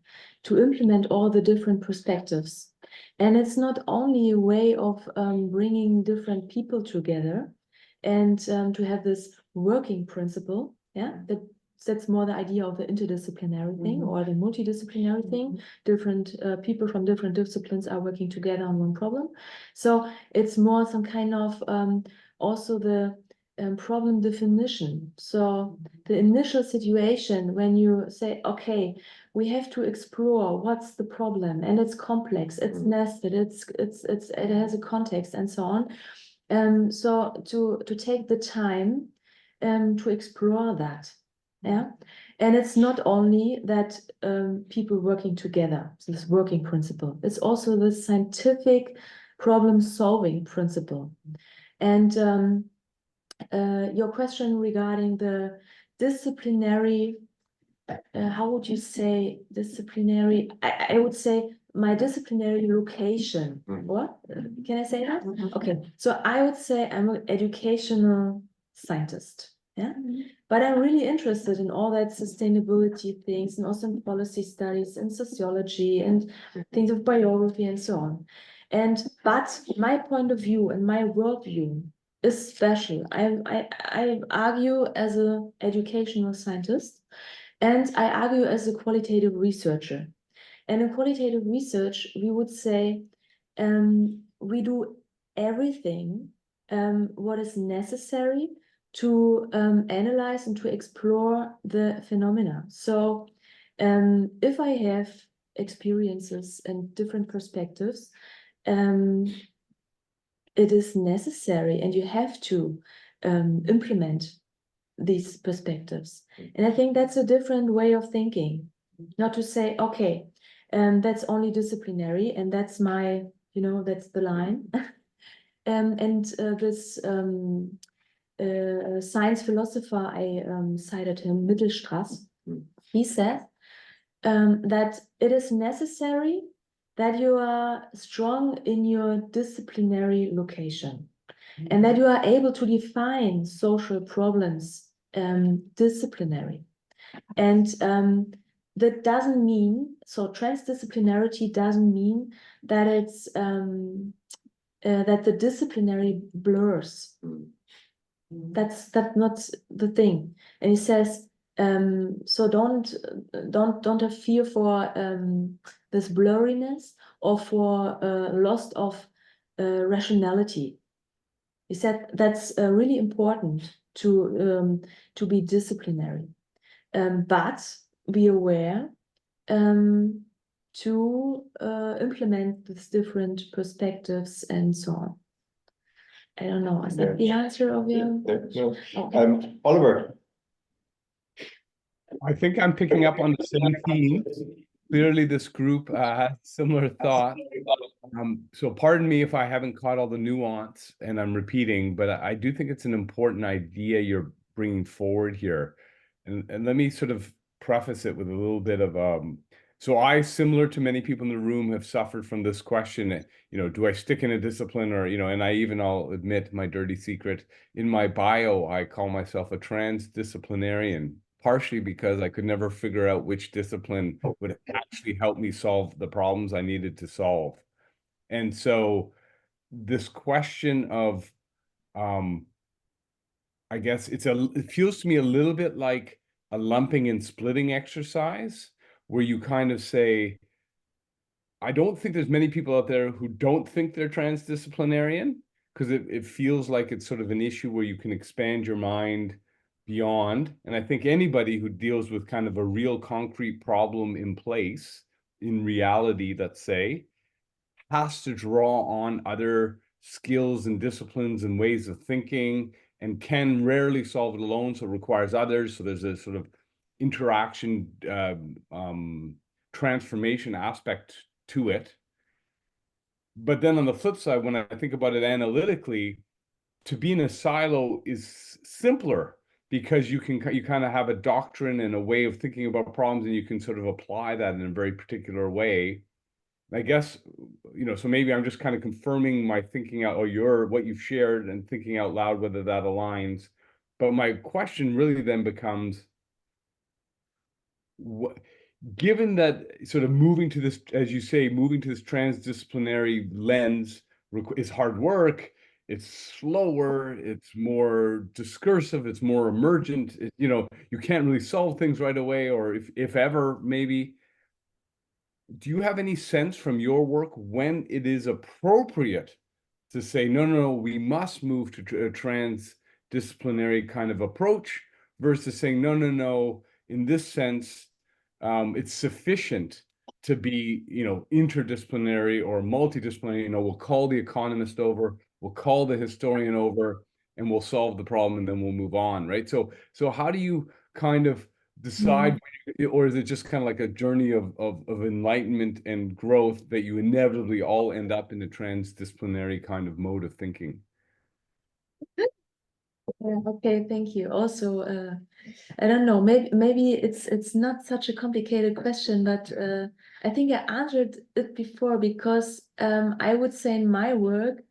S2: to implement all the different perspectives. And it's not only a way of bringing different people together and to have this working principle, that's more the idea of the interdisciplinary thing or the multidisciplinary thing. Different people from different disciplines are working together on one problem. So it's more some kind of also the problem definition. So the initial situation when you say, okay, we have to explore what's the problem, and it's complex, it's nested, it has a context and so on. So to take the time to explore that, and it's not only that people working together, so this working principle, it's also the scientific problem-solving principle. And your question regarding the disciplinary, how would you say disciplinary? I would say my disciplinary location. What? Can I say that? Okay, so I would say I'm an educational scientist. But I'm really interested in all that sustainability things and also in policy studies and sociology and things of biography and so on. But my point of view and my worldview is special. I argue as an educational scientist, and I argue as a qualitative researcher. And in qualitative research, we would say we do everything what is necessary to analyze and to explore the phenomena. So if I have experiences and different perspectives, it is necessary and you have to implement these perspectives. And I think that's a different way of thinking. Not to say, okay, that's only disciplinary and that's my, that's the line. This science philosopher, I cited him, Mittelstrass, he said that it is necessary that you are strong in your disciplinary location and that you are able to define social problems disciplinary. And that doesn't mean, so transdisciplinarity doesn't mean that it's that the disciplinary blurs. That's not the thing. And he says, so don't have fear for this blurriness or for loss of rationality. He said that's really important to be disciplinary, but be aware to implement these different perspectives and so on. I don't know, is that the answer of your?
S1: No.
S2: Okay.
S1: Oliver.
S7: I think I'm picking up on the same theme. Clearly, this group has similar thoughts. So pardon me if I haven't caught all the nuance and I'm repeating, but I do think it's an important idea you're bringing forward here. And let me sort of preface it with a little bit of, so I, similar to many people in the room, have suffered from this question, do I stick in a discipline or, and I'll admit my dirty secret. In my bio, I call myself a transdisciplinarian, partially because I could never figure out which discipline would actually help me solve the problems I needed to solve. And so this question of, I guess it feels to me a little bit like a lumping and splitting exercise, where you kind of say, I don't think there's many people out there who don't think they're transdisciplinarian, because it feels like it's sort of an issue where you can expand your mind beyond. And I think anybody who deals with kind of a real concrete problem in place, in reality, let's say, has to draw on other skills and disciplines and ways of thinking, and can rarely solve it alone, so it requires others. So there's a sort of interaction, transformation aspect to it. But then on the flip side, when I think about it analytically, to be in a silo is simpler, because you kind of have a doctrine and a way of thinking about problems, and you can sort of apply that in a very particular way. I guess, so maybe I'm just kind of confirming my thinking out, or what you've shared and thinking out loud, whether that aligns. But my question really then becomes, given that sort of moving to this, as you say, moving to this transdisciplinary lens is hard work, it's slower, it's more discursive, it's more emergent, you can't really solve things right away, or if ever, maybe. Do you have any sense from your work when it is appropriate to say, no, we must move to a transdisciplinary kind of approach, versus saying, no, in this sense, it's sufficient to be, interdisciplinary or multidisciplinary, we'll call the economist over, we'll call the historian over, and we'll solve the problem, and then we'll move on, right? So how do you kind of decide, or is it just kind of like a journey of enlightenment and growth that you inevitably all end up in a transdisciplinary kind of mode of thinking?
S2: Yeah, okay, thank you. Also, I don't know, maybe it's not such a complicated question, but I think I answered it before, because I would say in my work,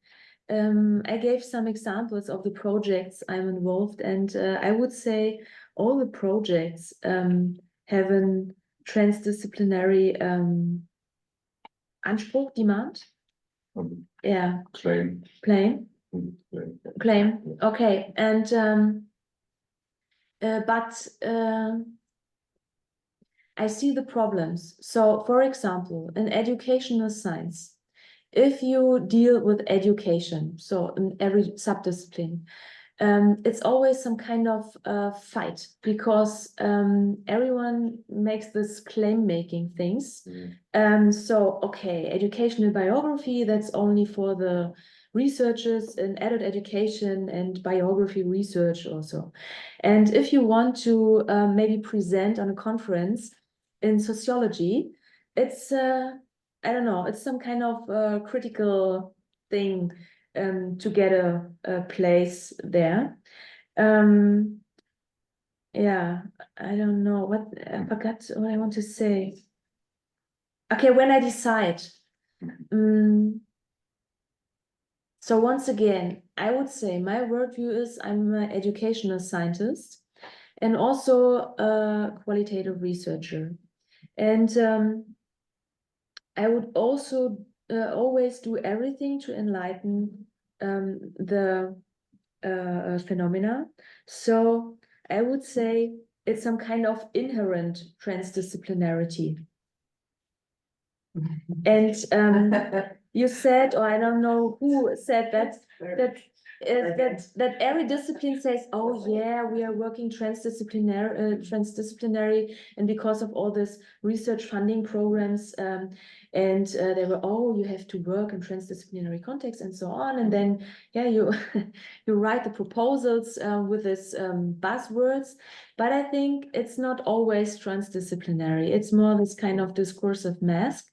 S2: I gave some examples of the projects I'm involved, and I would say all the projects have a transdisciplinary Anspruch, demand. Yeah.
S1: Claim.
S2: Okay. And but I see the problems. So, for example, in educational science, if you deal with education, so in every subdiscipline, it's always some kind of fight, because everyone makes this claim-making things. So, okay, educational biography, that's only for the researchers in adult education and biography research also. And if you want to maybe present on a conference in sociology, it's I don't know, it's some kind of critical thing to get a place there. Yeah, I don't know what, I forgot what I want to say. Okay, when I decide. So once again, I would say my worldview is I'm an educational scientist and also a qualitative researcher. And I would also always do everything to enlighten the phenomena. So I would say it's some kind of inherent transdisciplinarity. And you said, or I don't know who said that is that every discipline says, oh yeah, we are working transdisciplinary, and because of all this research funding programs, and they were, oh, you have to work in transdisciplinary context and so on, and then yeah, you you write the proposals with this buzzwords, but I think it's not always transdisciplinary. It's more this kind of discursive mask,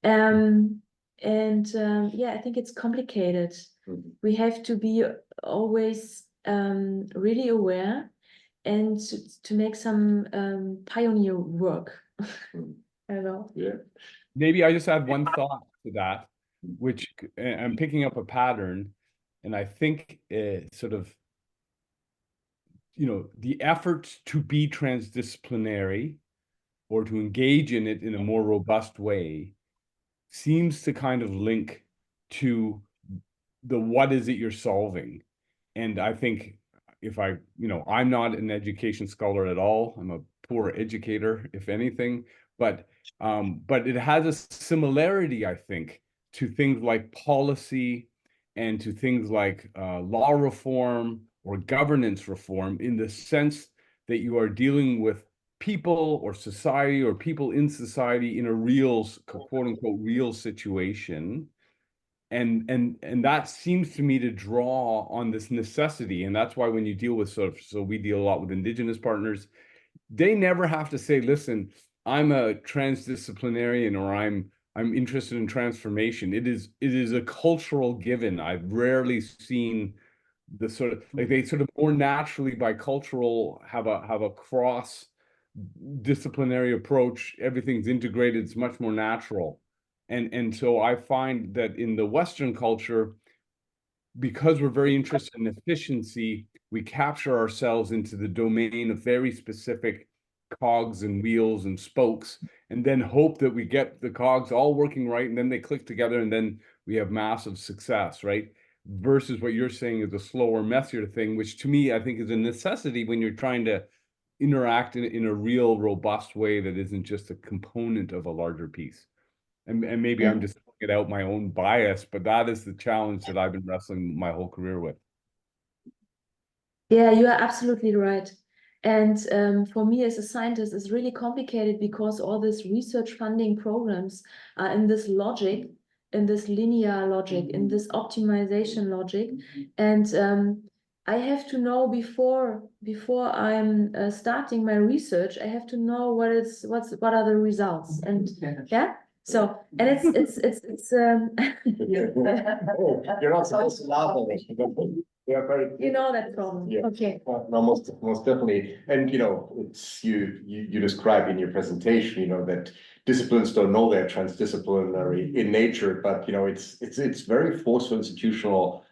S2: yeah, I think it's complicated. We have to be always really aware and to make some pioneer work. I don't know.
S1: Yeah.
S7: Maybe I just add one thought to that, which I'm picking up a pattern, and I think sort of, the effort to be transdisciplinary or to engage in it in a more robust way seems to kind of link to the what is it you're solving. And I think if I'm not an education scholar at all. I'm a poor educator, if anything, but it has a similarity, I think, to things like policy and to things like law reform or governance reform, in the sense that you are dealing with people or society or people in society in a real, quote unquote, real situation. And that seems to me to draw on this necessity. And that's why when you deal with so we deal a lot with Indigenous partners, they never have to say, listen, I'm a transdisciplinarian or I'm interested in transformation. It is a cultural given. I've rarely seen the sort of, like, they sort of more naturally by cultural have a cross disciplinary approach. Everything's integrated. It's much more natural. And so I find that in the Western culture, because we're very interested in efficiency, we capture ourselves into the domain of very specific cogs and wheels and spokes, and then hope that we get the cogs all working right, and then they click together, and then we have massive success, right? Versus what you're saying is a slower, messier thing, which to me, I think is a necessity when you're trying to interact in a real, robust way that isn't just a component of a larger piece. And maybe I'm just putting out my own bias, but that is the challenge that I've been wrestling my whole career with.
S2: Yeah, you are absolutely right. And for me as a scientist, it's really complicated because all these research funding programs are in this logic, in this linear logic, in this optimization logic. And I have to know before I'm starting my research, I have to know what are the results. And yeah. So, and it's
S1: Oh, you're not supposed to laugh at it. Yeah, very.
S2: You know that problem.
S1: Yeah.
S2: Okay.
S1: No, most definitely. And it's you describe in your presentation, that disciplines don't know they're transdisciplinary in nature, but it's very forceful institutional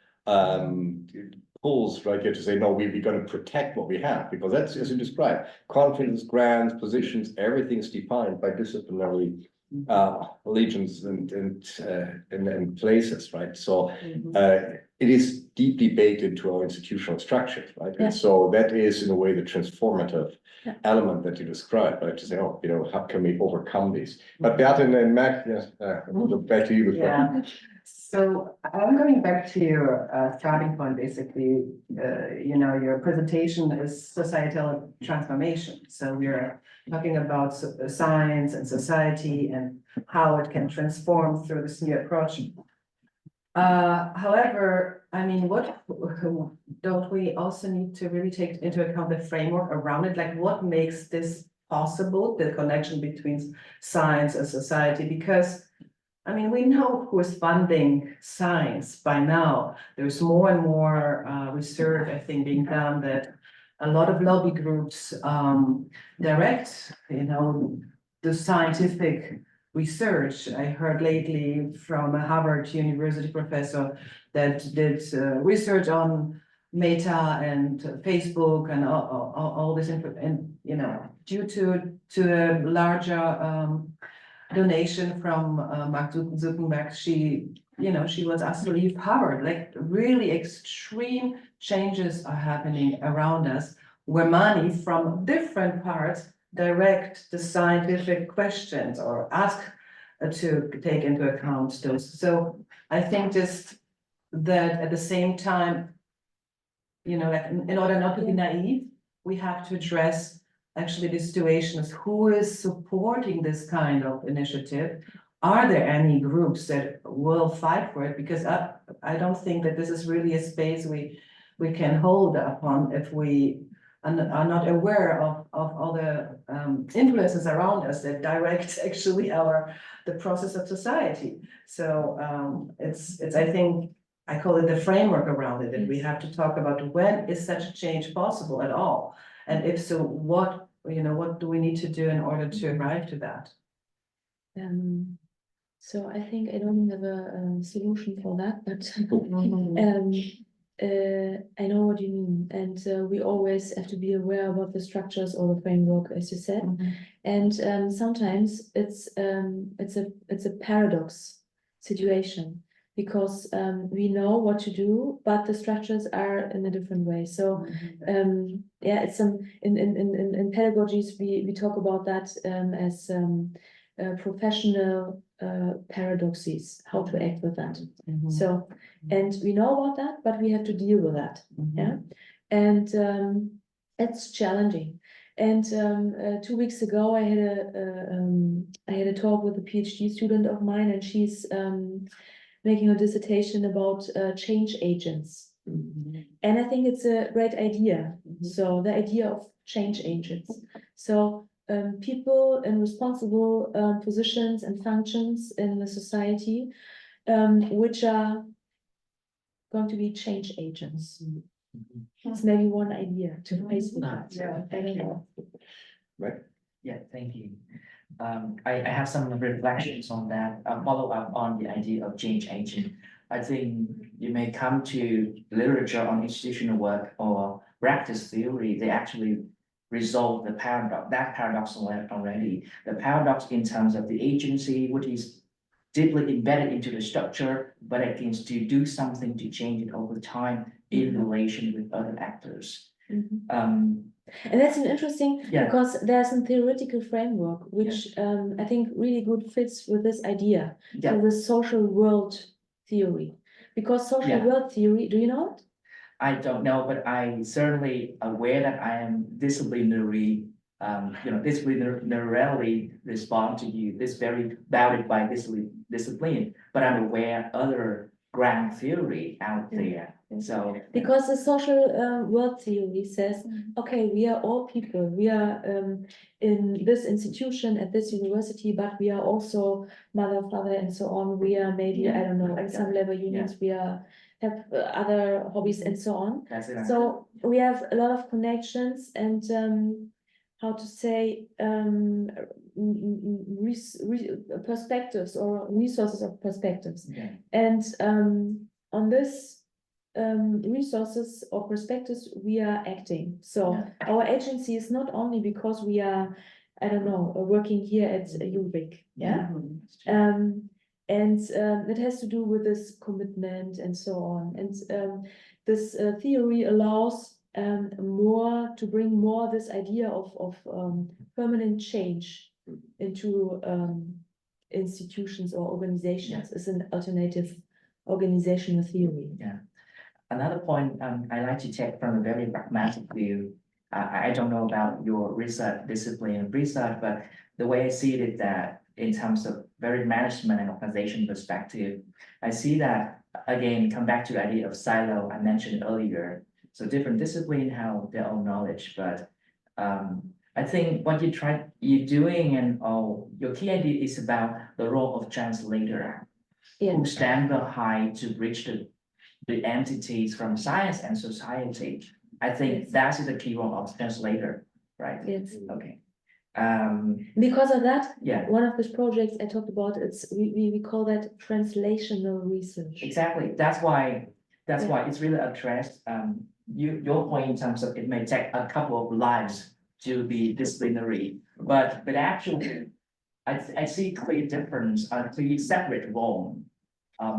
S1: pulls, right? You have to say, no, we're going to protect what we have, because that's, as you described, confidence, grants, positions, everything's defined by disciplinary allegiance and places, right? So it is deeply baked into our institutional structures, right?
S2: Yeah.
S1: And so that is, in a way, the transformative element that you described, right? To say, how can we overcome these? But Beate and Mac, yes, back to you.
S6: Yeah. So I'm going back to your starting point, basically. Your presentation is societal transformation. So we're talking about science and society and how it can transform through this new approach. However, I mean, don't we also need to really take into account the framework around it? Like, what makes this possible, the connection between science and society? Because I mean, we know who is funding science by now. There's more and more research, I think, being done that a lot of lobby groups direct, the scientific research. I heard lately from a Harvard University professor that did research on Meta and Facebook and all this info, and due to a larger donation from Mark Zuckerberg, she was asked to leave Harvard. Like, really extreme changes are happening around us, where money from different parts direct the scientific questions or ask to take into account those. So I think just that at the same time, like in order not to be naive, we have to address actually the situations, who is supporting this kind of initiative? Are there any groups that will fight for it? Because I don't think that this is really a space we can hold upon if we are not aware of all the influences around us that direct actually the process of society. So it's I think I call it the framework around it, that we have to talk about when is such a change possible at all, and if so, what do we need to do in order to arrive to that?
S2: So I think I don't have a solution for that, but I know what you mean, and we always have to be aware about the structures or the framework, as you said. And sometimes it's a paradox situation, because we know what to do, but the structures are in a different way. So yeah, it's in pedagogies we talk about that as professional paradoxes, how to act with that. So, and we know about that, but we have to deal with that. Yeah, and it's challenging. And 2 weeks ago, I had a talk with a PhD student of mine, and she's making a dissertation about change agents. And I think it's a great idea. So the idea of change agents. So people in responsible positions and functions in the society, which are going to be change agents. It's maybe one idea to face with that.
S3: Yeah,
S2: thank you.
S1: Right.
S3: Yeah, thank you. I have some reflections on that, follow up on the idea of change agent. I think you may come to literature on institutional work or practice theory, they actually resolve the paradox, that paradox already. The paradox in terms of the agency, which is deeply embedded into the structure, but it means to do something to change it over time in relation with other actors.
S2: And that's an interesting,
S3: Yeah.
S2: because there's a theoretical framework, which I think really good fits with this idea.
S3: Yeah.
S2: So the social world theory, because social world theory, do you know it?
S3: I don't know, but I certainly aware that I am disciplinary, disciplinarily respond to you. This very bounded by discipline, but I'm aware other ground theory out there. So
S2: because the social world theory says, okay, we are all people. We are in this institution at this university, but we are also mother, father, and so on. We are maybe, I don't know, in some labor unions, we are have other hobbies and so on. So we have a lot of connections and how to say perspectives or resources of perspectives. And on this resources or perspectives we are acting. So our agency is not only because we are, I don't know, working here at UVic, and it has to do with this commitment and so on. And this theory allows more to bring more this idea of permanent change into institutions or organizations as an alternative organizational theory.
S3: Yeah. Another point I like to take from a very pragmatic view. I don't know about your research discipline and research, but the way I see it is that in terms of very management and organization perspective, I see that again, come back to the idea of silo I mentioned earlier. So different discipline have their own knowledge, but I think what you're doing and your key idea is about the role of translator, who stand behind to bridge the entities from science and society. I think that's the key role of translator, right?
S2: Yes.
S3: Okay.
S2: Because of that,
S3: one
S2: of these projects I talked about, we call that translational research.
S3: Exactly. That's why it's really addressed. Your point in terms of it may take a couple of lives to be disciplinary, but actually, I see clear difference, a clear separate role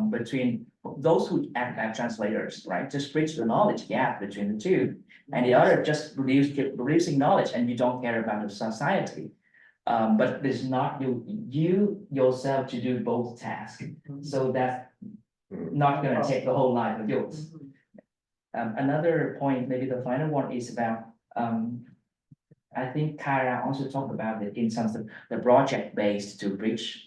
S3: between those who act as translators, right? Just bridge the knowledge gap between the two, and the other just producing knowledge, and you don't care about the society. But there's not you yourself to do both tasks, so that's not going to take the whole life of yours. Another point, maybe the final one is about, I think Kyra also talked about it in terms of the project based to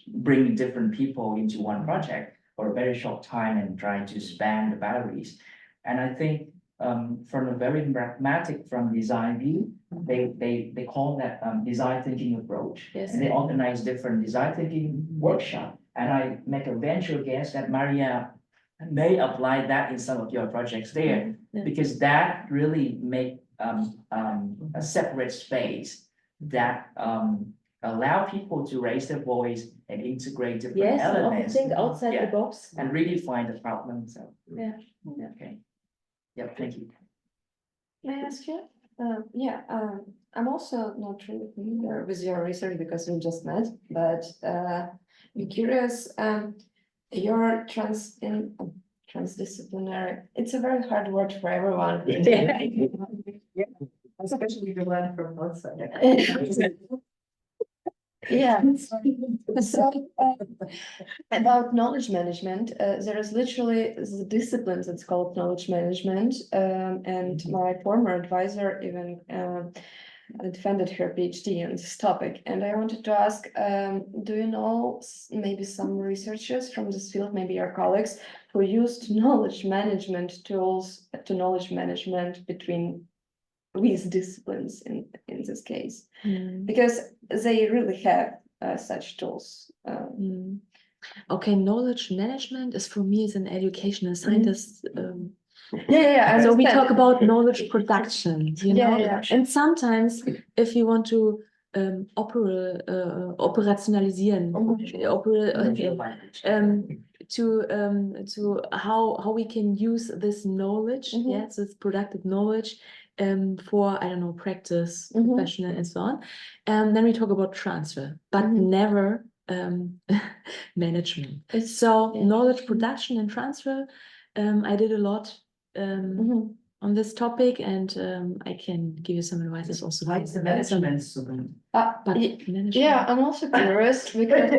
S3: bring different people into one project for a very short time and trying to span the boundaries. And I think from a very pragmatic, from design view, they call that design thinking approach.
S2: Yes.
S3: And they organize different design thinking workshop. And I make a venture guess that Maria may apply that in some of your projects there,
S2: Yeah.
S3: because that really make a separate space that allow people to raise their voice and integrate different
S2: Yes, and often
S3: elements
S2: think outside the
S3: Yeah.
S2: box.
S3: and redefine the problem. So,
S2: Yeah.
S3: okay. Yep, thank you.
S4: May I ask you? I'm also not really familiar with your research because we just met, but I'm curious, your transdisciplinary, it's a very hard word for everyone.
S6: Especially the one from outside.
S4: Yeah, so about knowledge management, there is literally the discipline that's called knowledge management. And my former advisor even defended her PhD on this topic. And I wanted to ask, do you know maybe some researchers from this field, maybe your colleagues, who used knowledge management tools to knowledge management between with disciplines in this case? Because they really have such tools.
S2: Okay, knowledge management is for me as an educational scientist.
S4: Yeah.
S2: So we talk about knowledge production, you know,
S4: Yeah.
S2: and sometimes if you want to operationalisieren, to how we can use this knowledge,
S4: Mhm.
S2: yes, this productive knowledge for, I don't know, practice,
S4: Mhm.
S2: professional and so on. Then we talk about transfer, but
S4: Mhm.
S2: never management.
S4: It's-
S2: So
S4: yeah.
S2: knowledge production and transfer, I did a lot
S4: Mhm.
S2: on this topic, and I can give you some advice also.
S6: Why is the management so good?
S2: But management.
S4: Yeah, I'm also curious because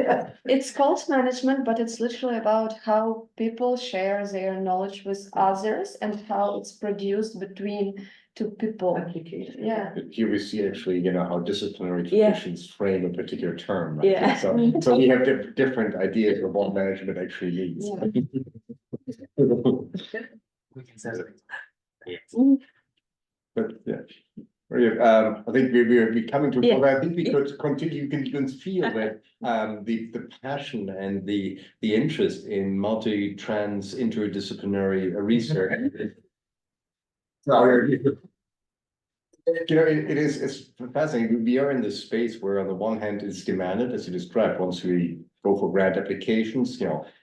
S4: it's called management, but it's literally about how people share their knowledge with others and how it's produced between two people.
S6: Application.
S4: Yeah.
S1: Here we see actually, how disciplinary
S2: Yeah.
S1: traditions frame a particular term. Right?
S2: Yeah.
S1: So we have different ideas of what management actually means.
S3: We can celebrate.
S1: But yeah. I think we're coming to,
S2: Yeah.
S1: I think we could continue, you can feel that the passion and the interest in multi-trans interdisciplinary research. It's fascinating. We are in this space where on the one hand it's demanded, as you described, once we go for grant applications,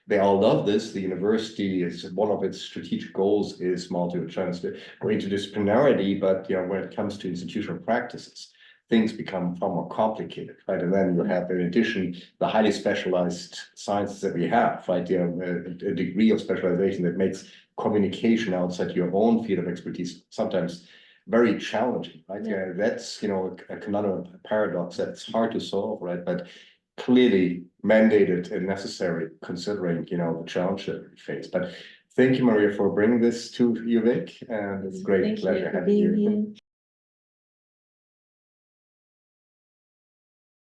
S1: they all love this. The university is one of its strategic goals is multi-trans or interdisciplinarity, but when it comes to institutional practices, things become far more complicated, right? And then you have, in addition, the highly specialized sciences that we have, right? A degree of specialization that makes communication outside your own field of expertise sometimes very challenging, right? Yeah, that's a conundrum, a paradox that's hard to solve, right? But clearly mandated and necessary considering the challenge that we face. But thank you, Maria, for bringing this to UVic, and it's a great
S2: Thank you
S1: pleasure
S2: for
S1: having
S2: being
S1: you.
S2: here.